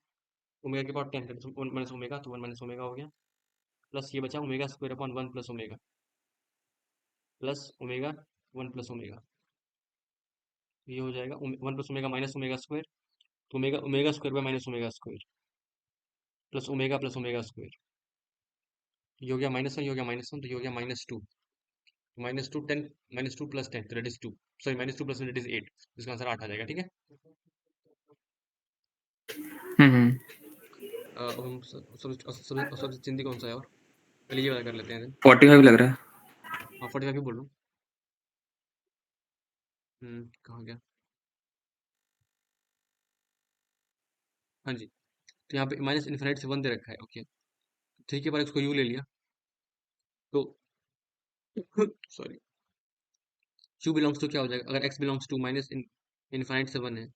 omega की power 10, that is 1 minus omega, तो 1 माइनस ओमेगा हो गया, प्लस ये बचा omega square upon 1 plus omega, plus omega 1 plus omega, ये हो जाएगा 1 plus omega minus omega square, तो omega omega square by minus omega square plus omega square, ये हो गया -1, ये हो गया -1, तो ये हो गया -2, -2 10 -2 प्लस 10, तो that is 2, sorry -2 plus 10 that is 8, इसका आंसर 8 आ जाएगा, ठीक है। हम्म। अब हम सबसे चिंदी कौन सा है, और पहले ये वाला कर लेते हैं then। 45 लग रहा है। हाँ 45 ही बोल रहा हूँ। कहाँ गया, हाँ जी, तो यहाँ पे माइनस इन्फिनिटी से 1 दे रखा है, ओके, थ्री के बाद उसको यू ले लिया, तो सॉरी, यू बिलोंग्स टू क्या हो जाएगा, अगर x belongs to minus infinite से 1 है,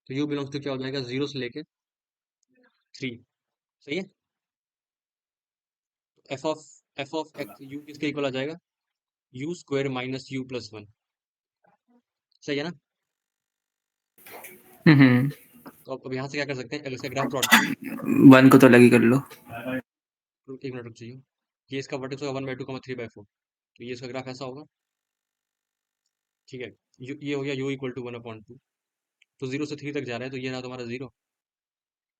तो यू बिलोंग्स टू क्या हो जाएगा, 0 से लेके 3, सही है। एफ ऑफ एक्स यू किसके इक्वल आ जाएगा, you square minus you plus 1, सही है ना। हम्म। तो अब यहाँ से क्या कर सकते हैं, अगर इसका ग्राफ प्लॉट करें, 1 को तो अलग ही कर लो। तो 1 मिनट रुक जाइए, ये इसका वर्टेक्स होगा 1/2, 3/4, तो ये इसका ग्राफ ऐसा होगा, ठीक है। ये हो गया u इक्वल टू 1/2, तो 0 से 3 तक जा रहा है, तो ये रहा तुम्हारा 0,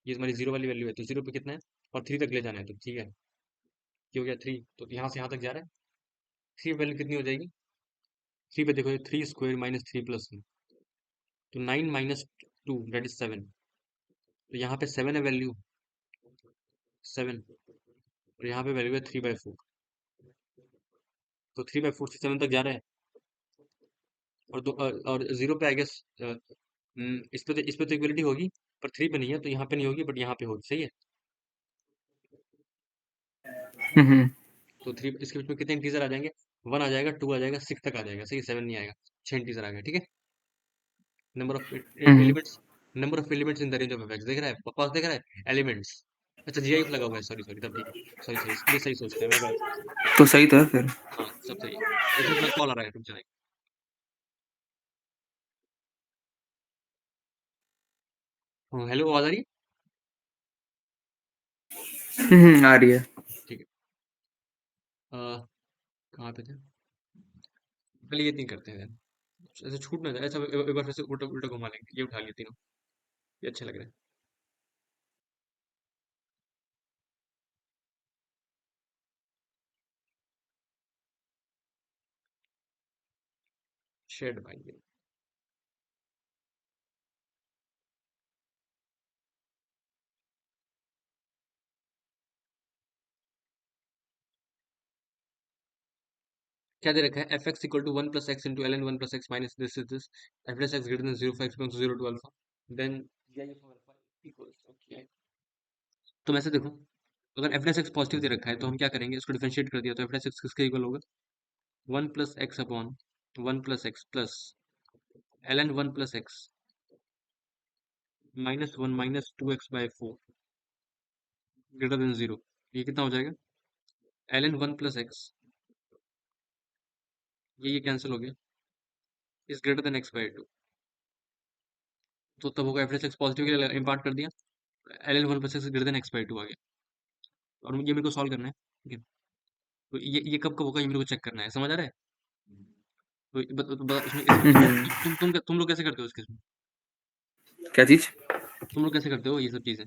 ये तुम्हारी 0 वाली वैल्यू है, तो 0 पे कितना है, और 3 तक ले जाना है, तो ठीक है, ये हो गया 3, तो यहाँ से यहाँ तक जा रहा है, 3 वैल्यू कितनी हो जाएगी, 3 पे देखो, 3 स्क्वायर माइनस 3 प्लस 1, तो 9 माइनस 2 दैट इज 7, तो यहाँ पे 7 है वैल्यू, 7, और यहाँ पे वैल्यू है 3/4, तो 3/4 से 7 तक जा रहा है, और और 0 पे आई गेस, इस पे तो इक्वलिटी होगी, पर 3 पे नहीं है, तो यहाँ पे नहीं होगी, बट यहाँ पे होगी, सही है। हम्म। तो 3 इसके बीच में कितने इंटीजर आ जाएंगे, 1 आ जाएगा, 2 आ जाएगा, 6 तक आ जाएगा, सही है, 7 नहीं आएगा, 6 इंटीजर आ गया, ठीक है। Number of hmm. Elements, number of elements in the range of F x, देख रहा है, बकवास देख रहा है, एलिमेंट्स, अच्छा जीआईएफ लगा हुआ है, सॉरी सॉरी, तब ठीक है, सॉरी सॉरी, ये सही सोचते हैं, मैं गलत, तो सही तो है फिर। हाँ सब सही है। एक मिनट, मेरा कॉल आ रहा है, रुक जाए। हाँ हेलो, आवाज आ रही है, आ रही है। ठीक है। अ, कहाँ पे थे, पहले ये तीन करते हैं then। ऐसे छूट ना जाए, अच्छा एक बार फिर से उल्टा उल्टा घुमा लेंगे, ये उठा लिए तीनों, ये अच्छे लग रहे हैं। शेड भाई। क्या दे रखा है? F x equal to one plus x into l n one plus x minus this f x greater than zero for x belongs to zero to alpha then alpha equals okay. तो मैं से देखो, अगर F x positive दे रखा है तो हम क्या करेंगे, इसको डिफरेंशिएट कर दिया तो एफ एक्स किसके इक्वल होगा? One plus x upon one plus x plus l n one plus x minus one minus two x by four greater than zero. ये कितना हो जाएगा? L n one plus x, ये cancel हो गया, is greater than x by two. तो तब होगा एफ एक्स पॉजिटिव के लिए इम्पार्ट कर दिया, l n one plus x greater than x by two आ गया। और ये मेरे को सॉल्व करना है, ठीक है? तो ये कब कब होगा ये मेरे को चेक करना है, समझ आ रहा है? तो इसमें इसमें तुम लोग कैसे करते हो इसके इसमें? क्या चीज? तुम लोग कैसे करते हो ये सब चीजें?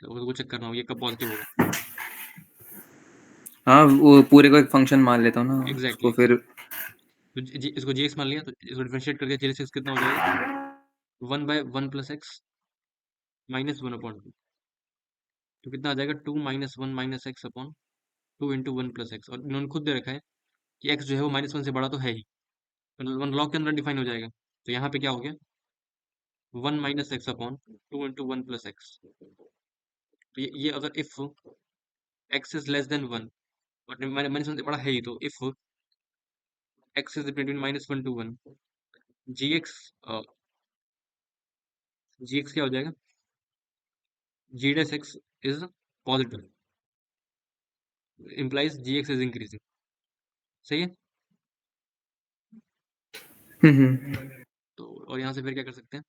तो वो चेक करना हो ये कब पॉजिटिव होगा। हाँ, वो पूरे को एक फंक्शन मान लेता हूँ ना, एग्जैक्टली उसको exactly. फिर तो इसको जी एक्स मान लिया, तो इसको डिफरेंशिएट करके जी एक्स कितना हो जाएगा? One by one plus x minus one upon two. तो कितना आ जाएगा? Two minus one minus x upon two into one plus x. और इन्होंने खुद दे रखा है कि एक्स जो है वो माइनस वन से बड़ा तो है ही, तो वन लॉग के अंदर डिफाइन हो जाएगा। तो यहाँ पे क्या हो गया? One minus x upon two into one plus x. तो ये अगर if x is less than one और माइनस वन से बड़ा है ही, तो if x is between minus one to one, g x g x क्या हो जाएगा? G dash x is positive, implies g x is increasing. सही है? तो और यहाँ से फिर क्या कर सकते हैं?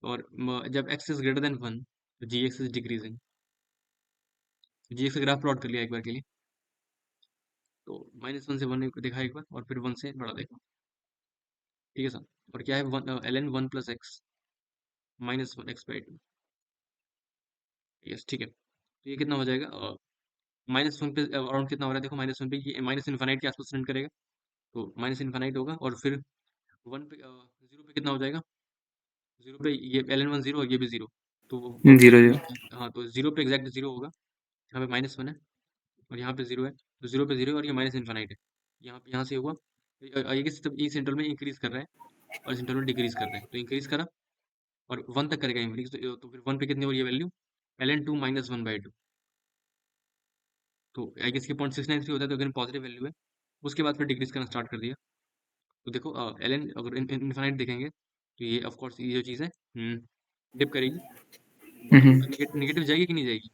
और जब x is greater than one तो g x is decreasing. G x का ग्राफ प्लॉट कर लिया एक बार के लिए, तो माइनस वन से वन देखा एक बार और फिर वन से बड़ा देखा, ठीक है सर? और क्या है? One l n one plus x minus one x by two. Yes, ठीक है। तो ये कितना हो जाएगा? माइनस वन पे अराउंड कितना हो रहा है देखो, माइनस वन पे ये माइनस इन्फाइनाइट के आसपास रन करेगा, तो माइनस इन्फाइनाइट होगा। और फिर वन पे जीरो पे कितना हो जाएगा? जीरो पे ये एल एन वन जीरो और ये भी जीरो, तो जीरो जीरो। हाँ, तो जीरो पे एग्जैक्ट जीरो होगा। यहाँ पे माइनस वन है और यहाँ पे जीरो है, तो जीरो पे जीरो है और ये माइनस इन्फाइनाइट है। यहाँ से हुआ ये इस इंटरवल में इंक्रीज कर रहा है और इस इंटरवल में डिक्रीज कर रहा है, तो इंक्रीज करा और वन तक करेगा इंक्रीज, तो फिर वन पे कितनी हो रही है value? L n two minus one by two. तो आई गेस के पॉइंट सिक्स नाइन थ्री होता है, तो अगर पॉजिटिव वैल्यू है, उसके बाद फिर डिक्रीज करना स्टार्ट कर दिया। तो देखो एल एन अगर इन्फाइनाइट देखेंगे तो ये ऑफ कोर्स ये जो चीज़ है डिप करेगी, और निगेटिव जाएगी कि नहीं जाएगी?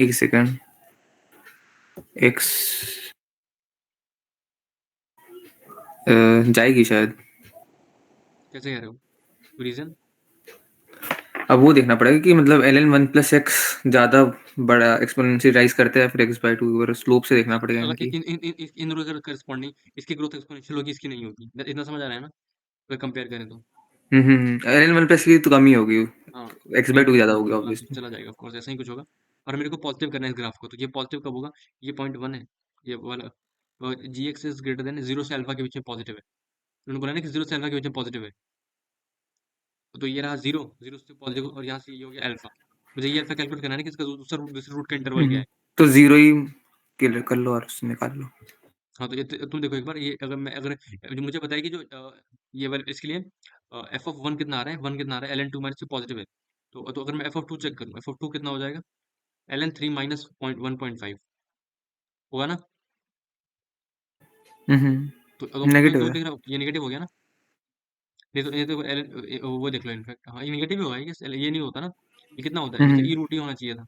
एक सेकंड, एक्स जाएगी शायद। कैसे कह रहे हो? रीजन? अब वो देखना पड़ेगा कि मतलब l n one plus x ज़्यादा बड़ा एक्सपोनेंशियल राइज करते हैं, फिर एक्स बाई टू और स्लोप से देखना पड़ेगा अगर इनकी। इन दोनों के करस्पॉन्डिंग इसकी ग्रोथ एक्सपोनेंशियल होगी, इसकी नहीं होगी। इतना समझ आ रहा है ना? अगर कंपेयर करें तो एल एन वन प्लस की तो कम ही होगी, हाँ, एक्स तो बाई ये टू ज़्यादा होगी ऑब्वियसली। चला जाएगा, ऑफ कोर्स ऐसा ही कुछ होगा। और मेरे को पॉजिटिव करना है इस ग्राफ को, तो ये पॉजिटिव कब होगा? ये पॉइंट वन है, ये वाला g x is greater than zero से अल्फा के बीच में पॉजिटिव है। उन्होंने बोला ना कि जीरो से अल्फा के बीच में पॉजिटिव है, तो ये रहा जीरो, जीरो से पॉजिटिव और यहाँ से ये हो गया अल्फा। मुझे ये अल्फा कैलकुलेट करना है कि इसका दूसरे रूट का इंटरवल क्या है। तो जीरो ही क्लियर कर लो और उससे निकाल लो। हाँ, तो ये तुम देखो एक बार, ये अगर जो मुझे बताया कि जो ये वाले इसके लिए एफ ऑफ वन कितना आ रहा है, वन कितना आ रहा है, l n two minus positive है। तो अगर मैं एफ ऑफ टू चेक करूँ, एफ ऑफ टू कितना हो जाएगा? L n three minus point one point five होगा ना? तो नेगेटिव तो है। देख रहा हूँ ये नेगेटिव हो गया ना? ये तो वो देख लो, इनफैक्ट हाँ ये नेगेटिव ही होगा, ये नहीं होता ना? ये कितना होता है? ये तो ई रूट ही होना चाहिए था।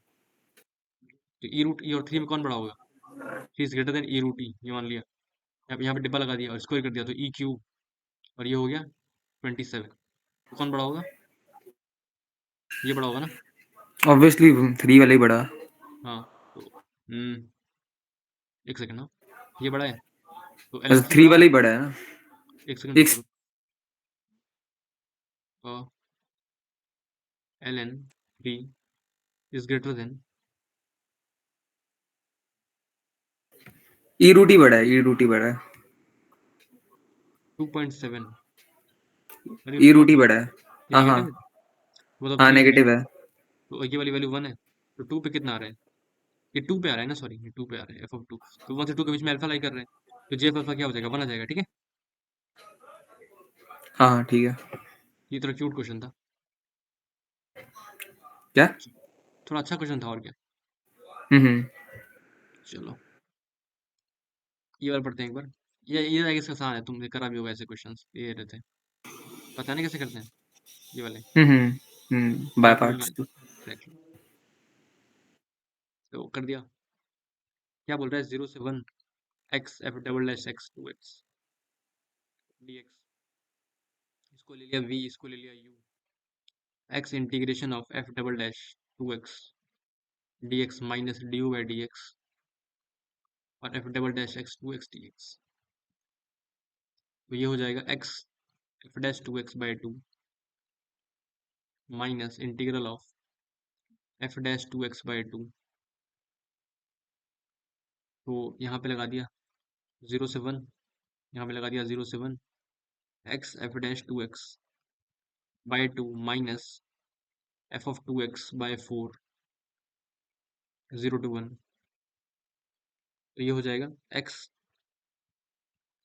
तो ई रूट ई और थ्री में कौन बड़ा होगा? Three is greater than e root e, ये मान लिया। यहाँ पे डिब्बा लगा दिया और स्क्वायर कर दिया, तो ई क्यूब, और ये हो गया 27। तो कौन बड़ा होगा? ये बड़ा होगा ना? ऑब्वियसली थ्री वाला ही बड़ा। हाँ, तो एक सेकंड ना, ये बड़ा है, तो एल एन अच्छा, थ्री थ्री बड़ा वाला है। ही बड़ा है ना। एक सेकंड एक रुको, l n three is greater than, e root ही बड़ा है, ई रूट ही बड़ा है। 2.7 अरे ये रूट ही बड़ा है। ये हाँ हाँ नेगेटिव है वो तो हाँ 3 है नेगेटिव है। तो ये वाली वैल्यू 1 है तो 2 पे कितना आ रहा है ये 2 पे आ रहा है ना सॉरी ये 2 पे आ रहा है एफ ऑफ 2 तो 1 से 2 के बीच में अल्फा लाई कर रहे हैं तो जे अल्फा क्या हो जाएगा 1 आ जाएगा ठीक है हाँ हाँ ठीक है। ये थोड़ा क्यूट क्वेश्चन था क्या? थोड़ा अच्छा क्वेश्चन था और क्या हम्म। चलो ये वाला पढ़ते हैं एक बार ये आगे इसका आसान है तुमने करा भी होगा ऐसे क्वेश्चंस ये रहते हैं पता नहीं कैसे करते हैं ये वाले बाय पॉलिनोमियल पार्ट्स में तो। एग्जैक्टली तो कर दिया क्या बोल रहा है 0 से 1 x F double dash x 2x dx इसको ले लिया v इसको ले लिया u x integration of F double dash 2x dx minus du by dx और F double dash x 2x dx तो ये हो जाएगा x F dash 2x by 2 minus integral of F dash 2x by 2 तो यहाँ पे लगा दिया 0 से 1 यहाँ पे लगा दिया 0 से 1 x F dash 2x by 2 minus F of 2x by 4 0 to 1 तो ये हो जाएगा x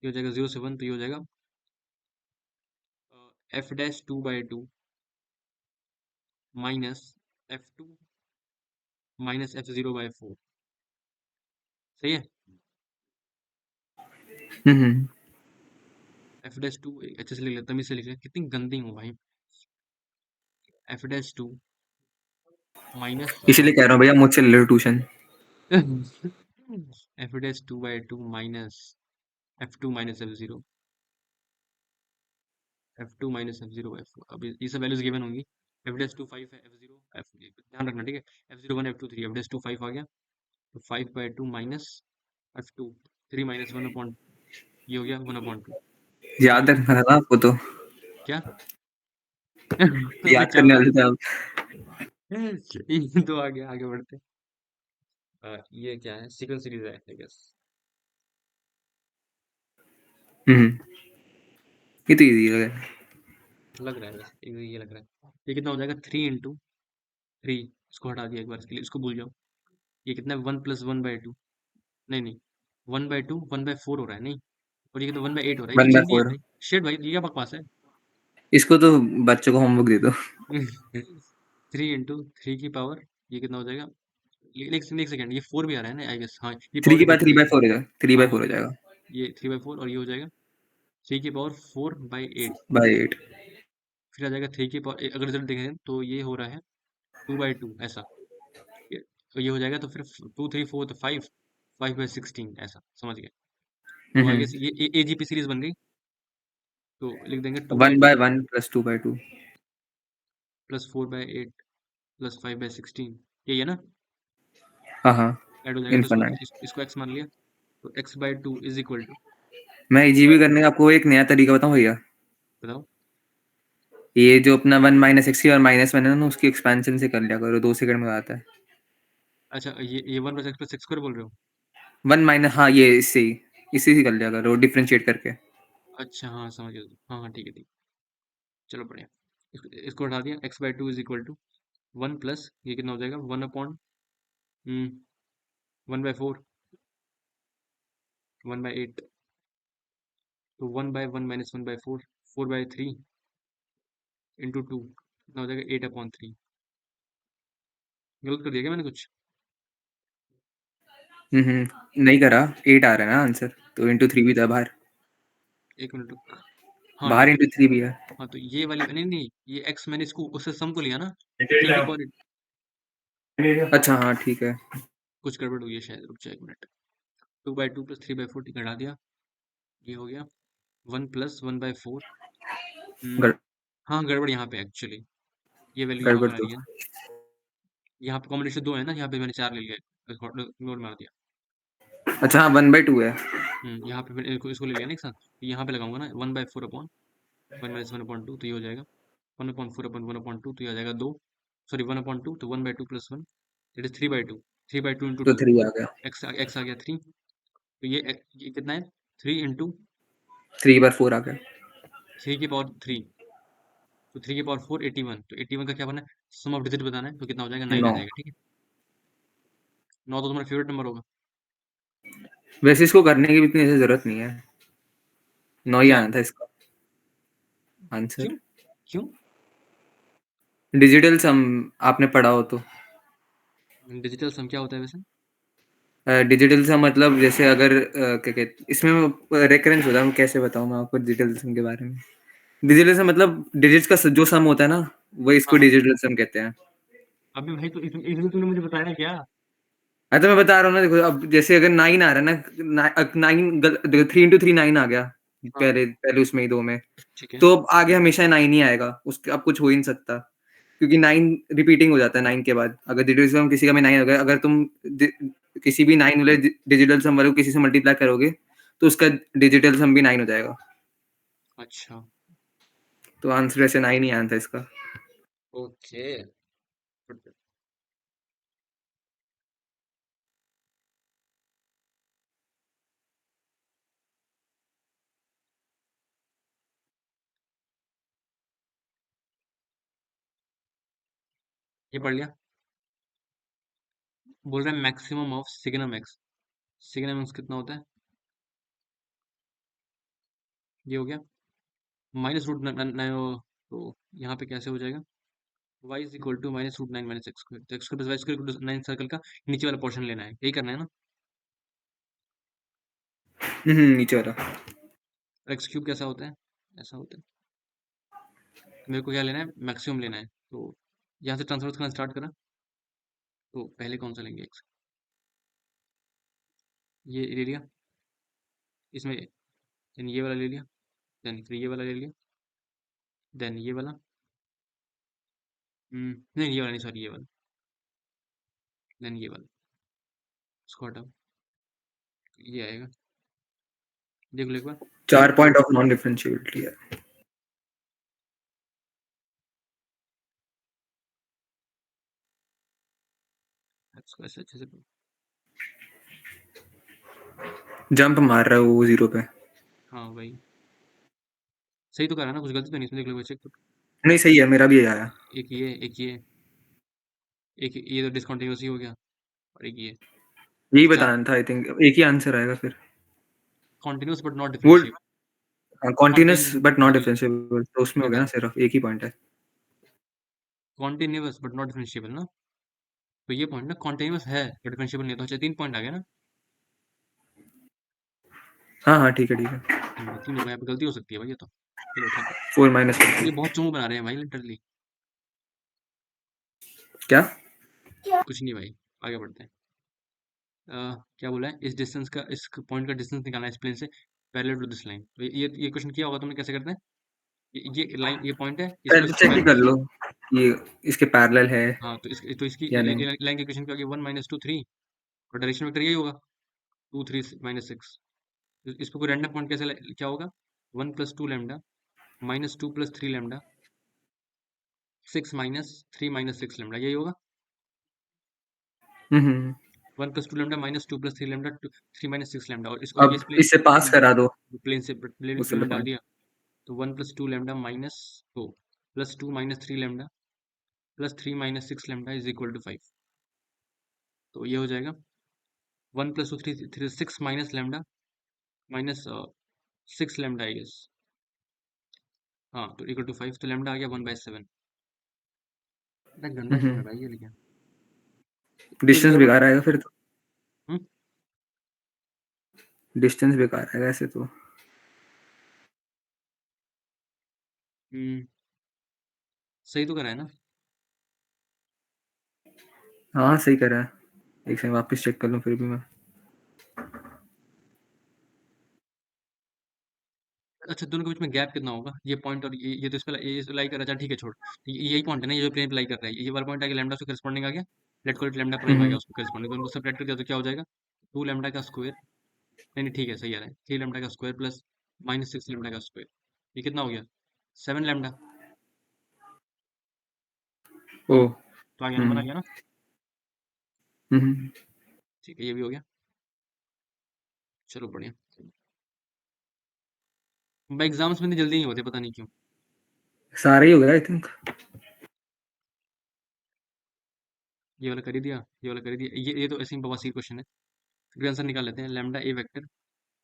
ये हो जाएगा 0 से 1 तो ये हो जाएगा F dash 2 by 2 minus F 2 minus F 0 by 4 सही है हम्म। एफ डैश 2 अच्छे से लिख ले तमीज से लिख ले कितनी गंदी हूँ भाई एफ डैश 2 माइनस इसीलिए कह रहा हूँ भैया मुझसे ले लो tuition. F dash 2 by 2 minus F 2 minus F 0 f2 minus F zero F अब ये सब वैल्यूज गिवन होंगी एफ डैश 2 5 है एफ जीरो एफ ध्यान रखना ठीक है F zero 1 F 2 3 F dash 2 5 आ गया तो 5 by 2 minus F 2 3 minus 1 upon ये हो गया 1 अपॉन 2 तो याद ये रखना था ना आपको तो। क्या अबे याद क्या करने बोल वाले थे आप। ये तो आ गया आगे बढ़ते ये क्या है सीक्वेंस सीरीज है आई गेस हम्म। ये तो इजी है। लग रहा है वैसे ये लग रहा है ये कितना हो जाएगा 3 इंटू 3 इसको हटा दिया एक बार इसके लिए इसको भूल जाओ ये कितना है 1 प्लस 1 बाई 2 नहीं नहीं 1 बाई 2 1 बाई 4 हो रहा है नहीं और ये तो 1 बाई 8 हो रहा है ये तो वन बाय जल्दी है फोर भाई शेट भाई ये क्या बकवास है इसको तो बच्चों को होमवर्क दे दो। 3 इंटू 3 की पावर ये कितना हो जाएगा एक सेकंड ये 4 भी आ रहा है ना आई गेस हाँ ये थ्री पावर की by divide three by by 4 four हो जाएगा, थ्री बाय हाँ फोर हाँ हो जाएगा। ये 3 बाई 4 और ये हो जाएगा 3 की पावर 4 बाई 8 बाय 8। फिर आ जाएगा 3 की पावर अगर रिजल्ट देखें तो ये हो रहा है 2 बाई 2 ऐसा तो ये हो जाएगा तो फिर 2 3 4 तो 5 5 बाई 16 ऐसा समझ गए तो आई हम्म। गेस ये एजीपी सीरीज बन गई तो लिख देंगे 2 by one 2 bye one plus two by two. Plus 4 by 8 plus 5 by 16 यही है ना हाँ हाँ ऐड हो जाएगा तो इन्फिनिट। इसको x मान लिया तो x by 2 is equal to मैं इजीवी करने का आपको एक नया तरीका बताऊं भैया। बताओ ये जो अपना वन माइनस एक्स और माइनस वन है ना उसकी एक्सपेंशन से कर लिया करो, 2 सेकंड में आता है। अच्छा ये 1 plus x plus x square बोल रहे हो वन माइनस हाँ ये इससे ही इसी से कर लिया करो डिफरेंशिएट करके। अच्छा हाँ समझ गया हाँ हाँ ठीक है ठीक चलो बढ़िया इसको हटा दिया x by 2 is equal to 1 plus ये कितना हो जाएगा 1 अपॉन 1 बाई 4 1 बाई 8 तो 1 by 1 minus 1 by 4 4 by 3 into 2 कितना हो जाएगा 8 अपॉन 3 गलत कर दिया क्या मैंने कुछ नहीं करा। 8 आ रहा है ना आंसर, तो इंटू 3 भी था बाहर। एक मिनट रुक हाँ बाहर ठीक है इंटू 3 भी है। हाँ तो ये वाली नहीं नहीं ये x मैंने इसको उससे सम को लिया ना 3 की पावर अच्छा हाँ ठीक है। कुछ गड़बड़ हुई है शायद रुक जाए एक मिनट 2 बाई 2 प्लस 3 बाई 4 घटा दिया ये हो गया 1 प्लस 1 बाई 4 गड़- हाँ गड़बड़ यहाँ पे एक्चुअली ये वैल्यू यहाँ गड़बड़ पे आ तो। रही है यहाँ पे कॉम्बिनेशन 2 है ना यहाँ पे मैंने 4 ले लिया इग्नोर मार दिया अच्छा हाँ 1/2 है। यहाँ पे मैंने इसको ले लिया ना एक साथ तो यहाँ पे लगाऊंगा ना 1 बाई 4 अपॉन 1 माइनस 1 अपॉन 2 तो ये हो जाएगा 1 अपॉन 4 अपॉन 1 अपॉन 2 तो ये आ जाएगा 2 सॉरी 1 अपॉन 2 तो 1 by 2 plus 1 that is 3 by 2 3 by 2 into तो 2 3 आ गया। एक्स आ गया 3 तो ये कितना है 3 इंटू 3 बार 4 आ गया। 3 की पावर 3, तो 3 की पावर 4 81, तो 81 का क्या बनना है, सम ऑफ डिजिट बताना है, तो कितना हो जाएगा, 9 आ 9। जाएगा। ठीक है, 9 तो तुम्हारा फेवरेट नंबर होगा। वैसे इसको करने की भी इतनी ऐसे ज़रूरत नहीं है। 9 ही क्या, आना था इसका आंसर। क्यों, क्यों? डिजिटल सम आपने पढ़ा हो तो। डिजिटल सम क्या होता है वैसे? डिजिटल सम मतलब जैसे अगर क्या कहते इसमें रेकरेंस होता है, मैं कैसे बताऊँ मैं आपको डिजिटल सम के बारे में। डिजिटल सम मतलब डिजिट्स का जो सम होता है ना, वो इसको हाँ हाँ, डिजिटल सम कहते हैं। अभी भाई तो इसलिए तूने मुझे बताया क्या? हाँ, तो मैं बता रहा हूँ ना, देखो अब जैसे अगर 9 आ रहा है ना, 9 देखो 3 into 3 9 आ गया, हाँ, पहले पहले उसमें ही 2 में। ठीक है। तो अब आगे हमेशा 9 ही आएगा, उसके अब कुछ हो ही नहीं सकता, क्योंकि 9 रिपीटिंग हो जाता है 9 के बाद। अगर डिजिटल सम किसी का भी 9 हो गया, अगर तुम किसी भी 9 वाले डिजिटल सम वाले को किसी से मल्टीप्लाई करोगे, तो उसका डिजिटल सम भी 9 हो जाएगा। अच्छा, तो आंसर ऐसे 9 ही आया था इसका। ओके, ये पढ़ लिया। बोल रहा है maximum of signum x, signum x कितना होता है, ये हो गया माइनस रूट तो यहाँ पे कैसे हो जाएगा, y is equal to minus root 9 minus x square, तो x square plus y square equal to 9 circle का नीचे वाला पोर्शन लेना है, यही करना है ना। नीचे वाला। और एक्स क्यूब कैसा होता है, ऐसा होता है। तो मेरे को क्या लेना है, मैक्सिमम लेना है, तो यहाँ से ट्रांसफर करना स्टार्ट करा, तो पहले कौन सा लेंगे एक्स, ये ले लिया, इसमें देन ये वाला ले लिया, देन फिर ये वाला ले लिया, देन ये वाला, नहीं ये वाला नहीं, सॉरी ये वाला, देन ये वाला, इसको हटाओ, ये आएगा, देख लो एक बार। 4 पॉइंट ऑफ नॉन डिफरेंशिएबिलिटी है। इसको ऐसे अच्छे से, जंप मार रहा है वो 0 पे। हाँ भाई, सही तो करा ना, कुछ गलती तो नहीं इसमें, देख लो चेक, नहीं सही है, मेरा भी यही आया। एक ये, एक ये, एक ये तो डिसकंटिन्यूस ही हो गया, और एक ये, यही चार, बताना था, आई थिंक एक ही आंसर आएगा फिर। कॉन्टिन्यूस बट नॉट वो differentiable, continuous continue but not हाँ डिफरेंशिएबल, तो उसमें ये हो गया ना, करा, सिर्फ एक ही पॉइंट है। कॉन्टिन्यूस बट नॉट डिफरेंशिएबल ना, तो ये पॉइंट ना कॉन्टिन्यूस है बट डिफरेंशिएबल नहीं है, तो अच्छा 3 पॉइंट आ गया ना। हाँ हाँ ठीक है ठीक है। 3 होगा, यहाँ पे गलती हो सकती है भाई, ये तो चलो ठीक है। 4 माइनस ये 3। बहुत चुमू बना रहे हैं भाई लिटरली। क्या? कुछ नहीं भाई, आगे बढ़ते हैं। क्या बोला है, इस डिस्टेंस का, इस पॉइंट का डिस्टेंस निकालना है इस प्लेन से पैरेलल टू दिस लाइन, तो ये क्वेश्चन किया होगा तुमने, कैसे करते हैं, ये लाइन, ये पॉइंट है, इसको पहले तो इसको चेक ही कर लो कि इसके पैरेलल है हाँ, तो इसकी या नहीं। लाइन के इक्वेशन क्या होगी, 1 माइनस 2 3, और डायरेक्शन वेक्टर यही होगा, 2 3 माइनस 6। इस पे कोई रैंडम पॉइंट कैसे क्या होगा, 1 plus 2 lambda minus 2 plus 3 lambda 6 minus 3 minus 6 lambda, यही होगा। हम्म। 1 plus 2 lambda minus 2 plus 3 lambda 3 minus 6 lambda, और इसको ये अब इससे पास करा दो प्लेन से प्लेन उस प्लेन वाला में डाल पॉइंट। दिया, तो 1 plus 2 lambda minus 2 plus 2 minus 3 lambda plus 3 minus 6 lambda is equal to 5, तो ये हो जाएगा 1 plus 2 3 6 minus lambda minus 6 lambda I guess, हाँ, तो इक्वल टू 5, तो लैम्डा आ गया 1/7। इतना गंदा शेप है भाई ये, लेकिन कुछ डिस्टेंस गड़बड़। बेकार आएगा फिर तो। हम्म डिस्टेंस बेकार आएगा ऐसे तो। हम्म, सही तो करा है ना। हाँ सही करा है। एक सेकंड वापस चेक कर लूँ फिर भी मैं। अच्छा, दोनों के बीच में गैप कितना होगा, ये पॉइंट और ये तो इस पे ये लाई कर रहा है, ठीक है छोड़, यही पॉइंट है ना, ये जो प्लेन पे लाई कर रहा है, ये वाला पॉइंट आ गया, लैम्डा से करस्पॉन्डिंग आ गया, let call it lambda prime आ गया हम्म उसको करस्पॉन्डिंग, तो उनको सेपरेट कर दिया, तो क्या हो जाएगा, 2 लैम्डा का स्क्वायर, नहीं नहीं ठीक है सही आ रहा है, 3 लैम्डा का स्क्वायर प्लस माइनस 6 लैम्डा का स्क्वायर, ये कितना हो गया, 7 लैम्डा, ओ। तो आ गया, नंबर आ हम्म गया ना। हम्म। ठीक है, ये भी हो गया, चलो बढ़िया। भाई एग्जाम्स में इतनी जल्दी नहीं होते, पता नहीं क्यों। सारे ही हो गए आई थिंक। ये वाला कर ही दिया, ये वाला कर ही दिया, ये तो ऐसे ही बवासीर क्वेश्चन है। फिर आंसर निकाल लेते हैं, lambda a vector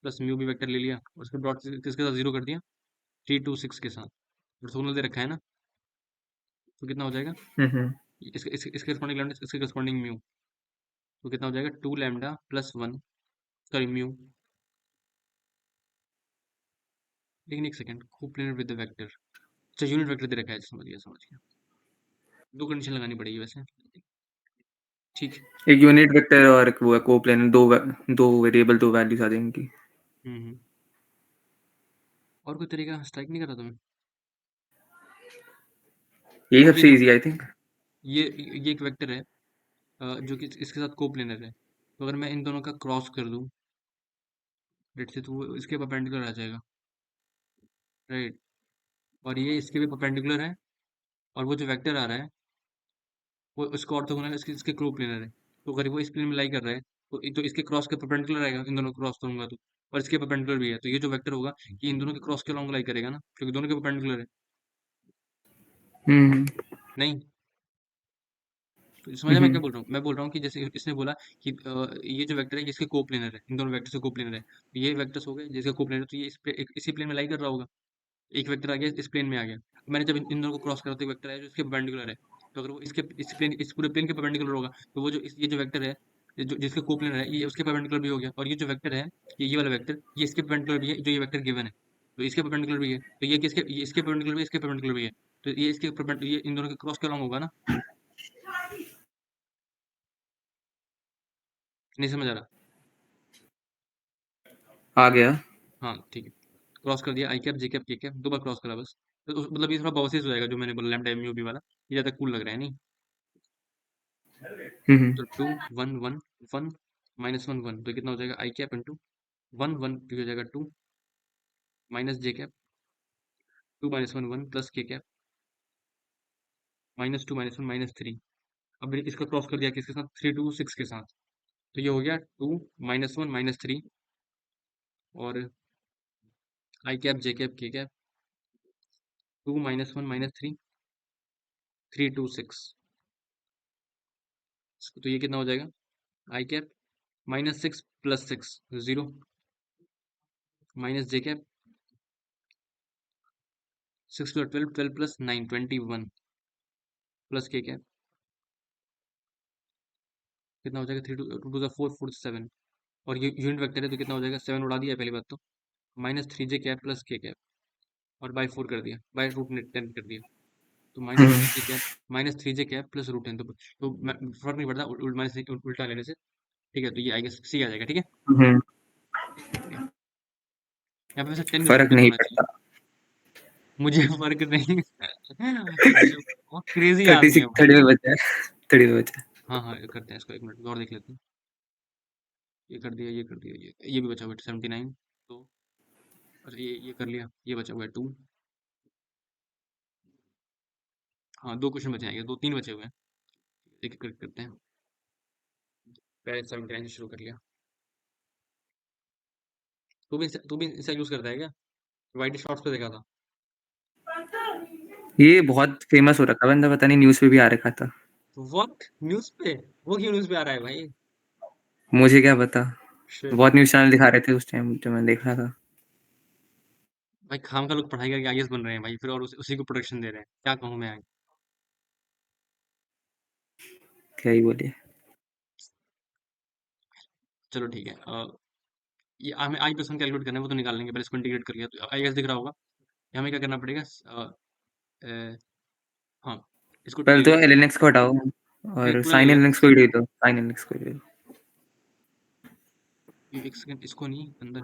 plus mu b vector ले लिया, और उसके डॉट किसके साथ जीरो कर दिया, 3 2 6 के साथ, और सोनल दे रखा है ना, तो कितना हो जाएगा, हम्म। इसके करस्पॉन्डिंग लैम्डा, इसके करस्पॉन्डिंग म्यू, तो कितना हो जाएगा 2 लैम्डा प्लस 1, सॉरी म्यू। लेकिन एक second, coplanar with the vector, अच्छा यूनिट वेक्टर दे रखा है, समझ गया समझ गया। दो कंडीशन लगानी पड़ेगी वैसे, ठीक। एक यूनिट वेक्टर और एक वो है कोप्लेनर, दो वेरिएबल, दो वैल्यूज आ जाएंगी। हम्म। और कोई तरीका स्ट्राइक नहीं कर रहा तुम्हें? यही सबसे कोप्लेनर, इजी आई थिंक। ये एक वेक्टर है, जो कि इसके साथ कोप्लेनर है, तो अगर मैं इन दोनों का क्रॉस कर दूं, लेट से, तो वो इसके परपेंडिकुलर आ जाएगा, राइट, और ये इसके भी परपेंडिकुलर है, और वो जो वेक्टर आ रहा है वो इसको ऑर्थोगोनल, इसके कोप्लेनर है, तो अगर वो इस प्लेन में लाई कर रहा है, तो इसके क्रॉस के परपेंडिकुलर आएगा, इन दोनों को क्रॉस करूंगा तो, और इसके परपेंडिकुलर भी है, तो ये जो वेक्टर होगा ये इन दोनों के क्रॉस के लॉन्ग लाई करेगा ना, क्योंकि दोनों के परपेंडिकुलर है। हम्म नहीं, तो समझा मैं क्या हम्म बोल रहा हूँ? मैं बोल रहा हूँ कि जैसे इसने बोला कि ये जो वेक्टर है ये इसके कोप्लेनर है, इन दोनों वेक्टर से कोप्लेनर है, तो ये वेक्टर्स हो गए जिसके कोप्लेनर, तो ये इसी प्लेन में लाई कर रहा होगा, एक वेक्टर आ गया इस प्लेन में आ गया, मैंने जब इन दोनों को क्रॉस करा तो एक वेक्टर आया जो इसके परपेंडिकुलर है, तो अगर वो इसके इस पूरे प्लेन के परपेंडिकुलर होगा, तो वो जो ये जो वेक्टर है, जो जिसके कोप्लेनर है, ये उसके परपेंडिकुलर भी हो गया, और ये जो वेक्टर है, ये वाला वेक्टर, ये इसके परपेंडिकुलर भी है, जो ये वेक्टर गिवन है, तो इसके परपेंडिकुलर भी है, तो ये इसके परपेंडिकुलर भी है, इसके परपेंडिकुलर भी है, तो ये इसके ये इन दोनों के क्रॉस के अलॉन्ग होगा ना। नहीं समझ आ रहा? आ गया। हाँ ठीक है, क्रॉस कर दिया, आई कैप जे कैप के कैप, दो बार क्रॉस करा बस, तो मतलब ये थोड़ा बवासीर हो जाएगा जो मैंने बोला, लैम्डा एम बी वाला, ये ज्यादा कूल लग रहा है नहीं। हम्म तो 2 1 1 1 -1 1, तो कितना हो जाएगा, आई कैप इंटू 1 1, तो ये हो जाएगा 2 माइनस जे कैप, 2 - 1 1 प्लस के कैप, -2 - 1 -3। अब इसका क्रॉस कर दिया किसके साथ, 3 2 6 के साथ, तो ये हो गया 2 - 1 - 3, और आई कैप जे कैप के कैप, 2 - 1 - 3, 3 2 6, तो ये कितना हो जाएगा, आई कैप -6 + 6 0, माइनस जे कैप 6 + 12, 12 + 9 21, प्लस के कैप, कितना हो जाएगा, 3 2 2 4 4 7, और ये यूनिट वेक्टर है तो कितना हो जाएगा, 7 उड़ा दिया पहली बात तो, -3 जे कैप प्लस के कैप, और बाई 4 कर दिया, बाई √10 कर दिया, तो हम्म -3 जे कैप प्लस √10, फर्क नहीं पड़ता माइनस उल्टा लेने से, ठीक है, तो ये आई गेस सी आ जाएगा, ठीक है। हम्म। Okay, यहाँ पे वैसे 10 फर्क रुपये का नहीं होना चाहिए, पड़ता। मुझे फर्क नहीं जो बहुत क्रेजी थर्टी आदमी है सिक्स भाई। 30 में बचा है, 30 में बचा है। हाँ हाँ, करते हैं इसको, एक मिनट और देख लेते हैं, ये कर दिया, ये कर दिया, ये भी बचा हुआ है 79, तो अच्छा ये कर लिया, ये बचा हुआ है 2, हाँ 2 क्वेश्चन बचे हैं, 2 3 बचे हुए हैं, एक एक करके करते हैं, पहले 79 से शुरू कर लिया। तू भी इसका यूज करता है क्या, वाइट शॉर्ट्स पे देखा था। ये बहुत फेमस हो रखा है बंदा, पता नहीं न्यूज़ पे भी आ रखा था। व्हाट, न्यूज पे? वो क्यों न्यूज पे आ रहा है भाई? मुझे क्या पता, शिट, बहुत न्यूज़ चैनल दिखा रहे थे उस टाइम जब मैं देख रहा था। भाई खाम का लोग पढ़ाई करके आईएएस बन रहे हैं भाई, फिर और उसी को प्रोटेक्शन दे रहे हैं, क्या कहूँ मैं आगे। क्या ही बोलिए। चलो ठीक है, ये हमें आई परसेंट कैलकुलेट करना है, वो तो निकाल लेंगे, पहले इसको इंटीग्रेट कर लिया तो आईएएस दिख रहा होगा, ये हमें क्या करना पड़ेगा, अ, हाँ, इसको 2 पहले ले तो लिया, एलएनएक्स को हटाओ, नहीं और पूरा ले साइन लिया, एलएनएक्स को ही दे दो, साइन एलएनएक्स को ही दे दो। एक सेकंड, इसको नहीं अंदर,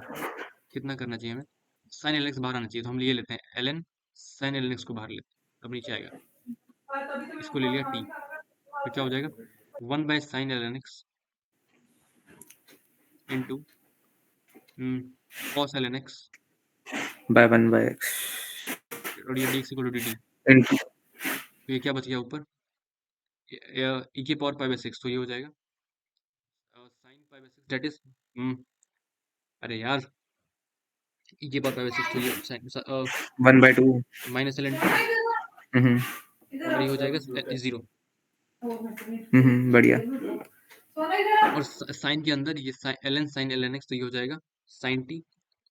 कितना करना चाहिए हमें, साइन एल एक्स बाहर आना चाहिए, तो हम लिए लेते हैं l n, sine l x को बाहर लेते हैं, अब नीचे आएगा, इसको ले लिया टी, तो क्या हो जाएगा, 1/sin l n x into cos l n x, by 1/x और ये d x equal to d t, into तो ये क्या बच गया ऊपर, ई की पावर 5/6, तो ये हो जाएगा साइन 5/6 दैट इज, अरे यार ये बार 5/6 तो ये साइन 1/2। माइनस ln2 हम्म और ये हो जाएगा 0 बढ़िया। और साइन के अंदर ये ln sin ln x तो ये हो जाएगा sin t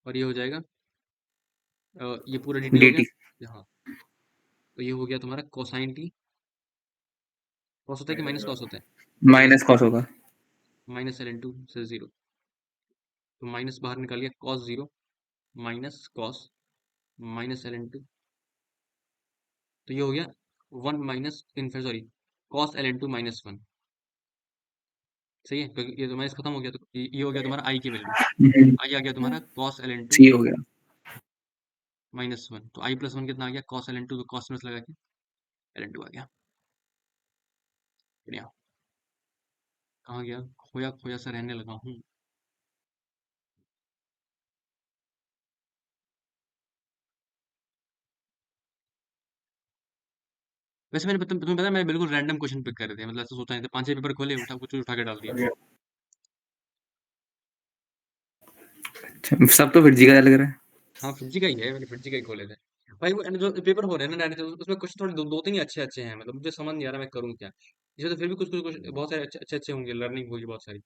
और ये हो जाएगा ये पूरा dt हो गया dt हाँ तो ये हो गया तुम्हारा कोसाइन t कॉस होता है कि माइनस कॉस होता है माइनस कॉस होगा। माइनस ln2 से 0 तो माइनस बाहर निकाल गया cos 0 minus cos minus ln2 तो ये हो गया 1 minus sorry cos ln2 minus 1 सही है क्योंकि ये तो माइनस खत्म हो गया तो ये हो गया तुम्हारा i की वैल्यू i आ गया तुम्हारा cos ln2 सी हो गया। माइनस 1 तो i प्लस 1 कितना आ गया cos ln2 तो cos माइनस लगा के ln2 आ गया बढ़िया कहाँ गया खोया खोया सा रहने लगा हूँ वैसे मैंने तुम्हें पता है मैं बिल्कुल रैंडम क्वेश्चन पिक कर रहे थे मतलब ऐसा सोचा नहीं था 5-6 पेपर खोले उठा कुछ उठा के डाल दिया सब तो फिर जी का लग रहा है। हाँ फ्रिज का ही है मैंने फ्रिज का ही खोले थे भाई वो जो पेपर हो रहे हैं ना डायरेक्ट उसमें कुछ थोड़े दो तीन ही अच्छे अच्छे हैं मतलब मुझे समझ नहीं आ रहा मैं करूँ क्या इसमें तो फिर भी कुछ बहुत सारे अच्छे अच्छे अच्छे होंगे लर्निंग होगी बहुत सारी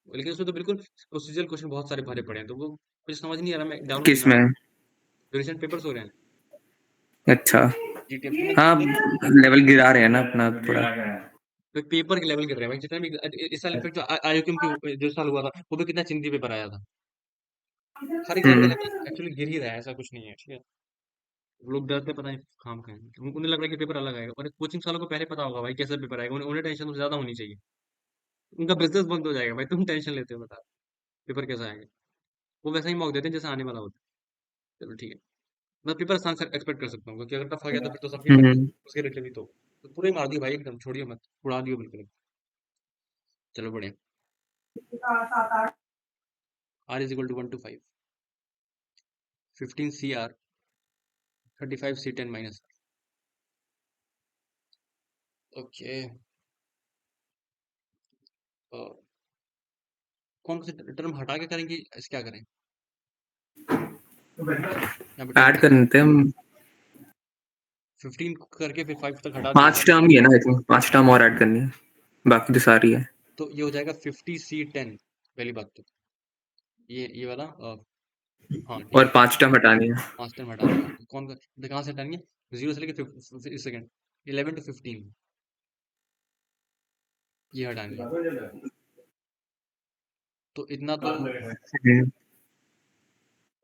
लेकिन उसमें तो बिल्कुल प्रोसीजरल क्वेश्चन बहुत सारे भरे पड़े हैं तो वो मुझे समझ नहीं आ रहा मैं डालूँ नहीं किस डालूँ में? जो रिसेंट पेपर्स हो रहे हैं अच्छा। जीटीएफ के हाँ, लेवल गिरा रहे हैं ना अपना थोड़ा। तो पेपर के लेवल कर रहे हैं भाई जितना भी इस साल इनफेक्ट जो आईओक्यूएम की जो साल हुआ था वो भी कितना चिंदी पेपर आया था हर एग्जाम का हम्म लेवल एक्चुअली गिर ही रहा है ऐसा कुछ नहीं है ठीक है लोग डरते पता नहीं काम का है उन्हें लग रहा है कि पेपर अलग आएगा और कोचिंग वालों को पहले पता होगा भाई कैसा पेपर आएगा उन्हें टेंशन तो ज्यादा होनी चाहिए उनका बिजनेस बंद हो जाएगा भाई तुम टेंशन लेते हो बता पेपर कैसा आएगा वो वैसा ही मौक देते हैं जैसा आने वाला होता है चलो ठीक है मैं पेपर आसान से एक्सपेक्ट कर सकता हूँ क्योंकि अगर टफ आ गया तो फिर तो सबके बनते हैं हम्म उसके रिलेटेड भी तो पूरे ही मार दियो भाई एकदम छोड़िए मत उड़ा दियो बिल्कुल चलो बढ़िया r is equal to 1 to 5 15 CR 35 C10 minus okay कौन से टर्म हटा के करेंगे इस क्या करें यहाँ पे ऐड 10 कर लेते हैं हम। 15 करके फिर 5 तक हटा दिया 5 टर्म ही है ना, आई थिंक 5 टर्म और ऐड करनी है, बाकी तो सारी है। तो ये हो जाएगा 50 C10 पहली बात तो ये वाला हाँ ठीक और है 5 टर्म हटानी है। 5 टर्म हटानी है तो कौन का कहाँ से हटानी है 0 से लेके सेकंड 11 to 15 ये हटानी है तो इतना तो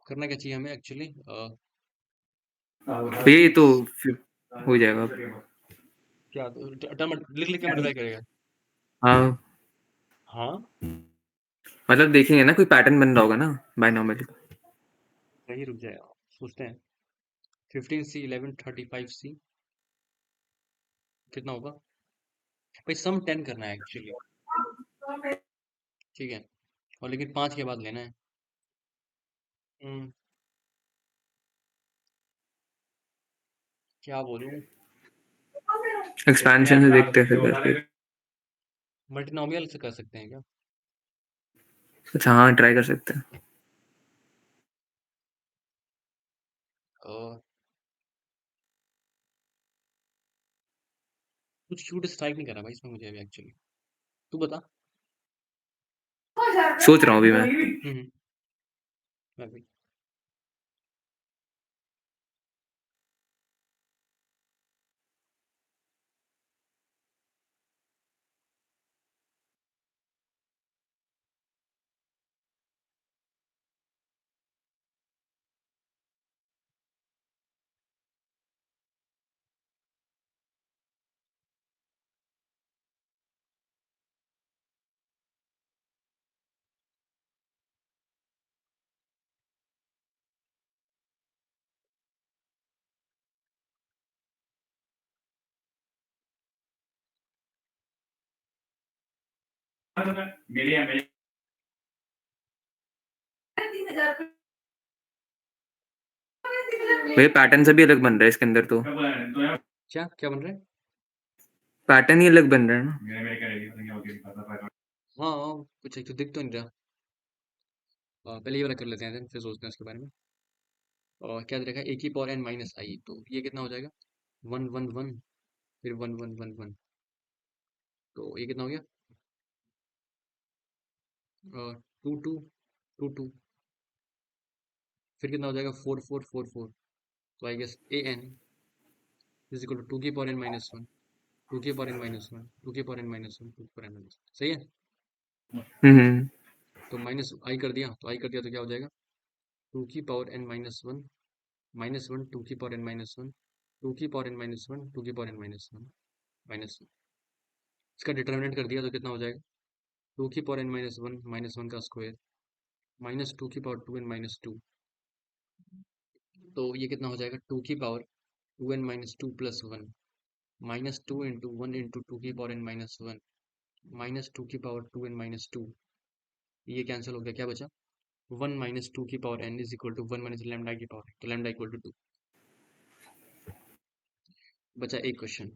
करना क्या चाहिए हमें एक्चुअली ये तो फिर हो जाएगा। क्या टर्म लिख लिख के मल्टीप्लाई करेगा हाँ, हाँ मतलब देखेंगे ना कोई पैटर्न बन रहा होगा ना बायनॉमियल। सही रुक जाएगा सोचते हैं 15C 11 35C कितना होगा भाई सम 10 करना है एक्चुअली ठीक है और लेकिन 5 के बाद लेना है हम्म, क्या बोलूं एक्सपेंशन से देखते हैं फिर बस। मल्टीनोमियल से कर सकते हैं क्या अच्छा हाँ, ट्राई कर सकते हैं। अ, कुछ क्यूट स्ट्राइक नहीं कर रहा भाई इसमें मुझे अभी एक्चुअली तू बता सोच रहा हूँ अभी मैं। हम्म मैं भी भैया पैटर्न से भी अलग बन रहा है इसके अंदर तो। क्या क्या बन रहा है पैटर्न ही अलग बन रहा है ना। हाँ कुछ एक तो दिख तो नहीं रहा पहले ये वाला कर लेते हैं फिर सोचते हैं इसके बारे में और क्या दे रखा है, ए की पावर एन माइनस आई, तो ये कितना हो जाएगा, 1 1 1, फिर 1 1 1 1, तो ये कितना हो गया, 2 2 2 2, फिर कितना हो जाएगा, 4 4 4 4, तो I guess a n is equal to 2 की पावर n-1, 2 की पावर n-1, 2 की पावर n-1, 2 की पावर n-1, सही है। हम्म तो माइनस आई कर दिया, तो आई कर दिया तो क्या हो जाएगा, 2 की पावर n-1, -1, 2 की पावर n-1, 2 की पावर n-1, 2 की पावर n-1, -1, इसका डिटर्मिनेंट कर दिया तो कितना हो जाएगा, 2 की पावर n-1, -1 का स्क्वायर, -2 की पावर 2n-2, तो ये कितना हो जाएगा, 2 की पावर 2n-2 + 1, -2 × 1 × 2 की पावर n-1, -2 की पावर 2n-2, ये कैंसिल हो गया, क्या बचा, 1 - 2 की power n is equal to 1 - lambda की पावर, तो लैम्डा इक्वल टू 2, बचा एक क्वेश्चन।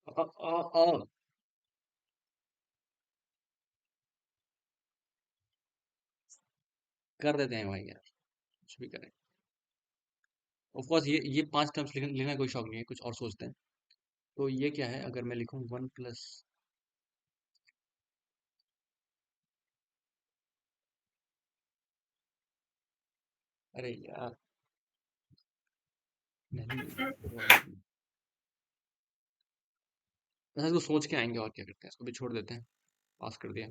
अ, अ, अ, कर देते हैं भाई यार, कुछ भी करें। ऑफ कोर्स ये 5 टर्म्स लिखने का कोई शौक नहीं है, कुछ और सोचते हैं। तो ये क्या है, अगर मैं लिखूं 1 प्लस, अरे यार नहीं, वो नहीं, बस इसको सोच के आएंगे और क्या करते हैं, इसको भी छोड़ देते हैं, पास कर दिया।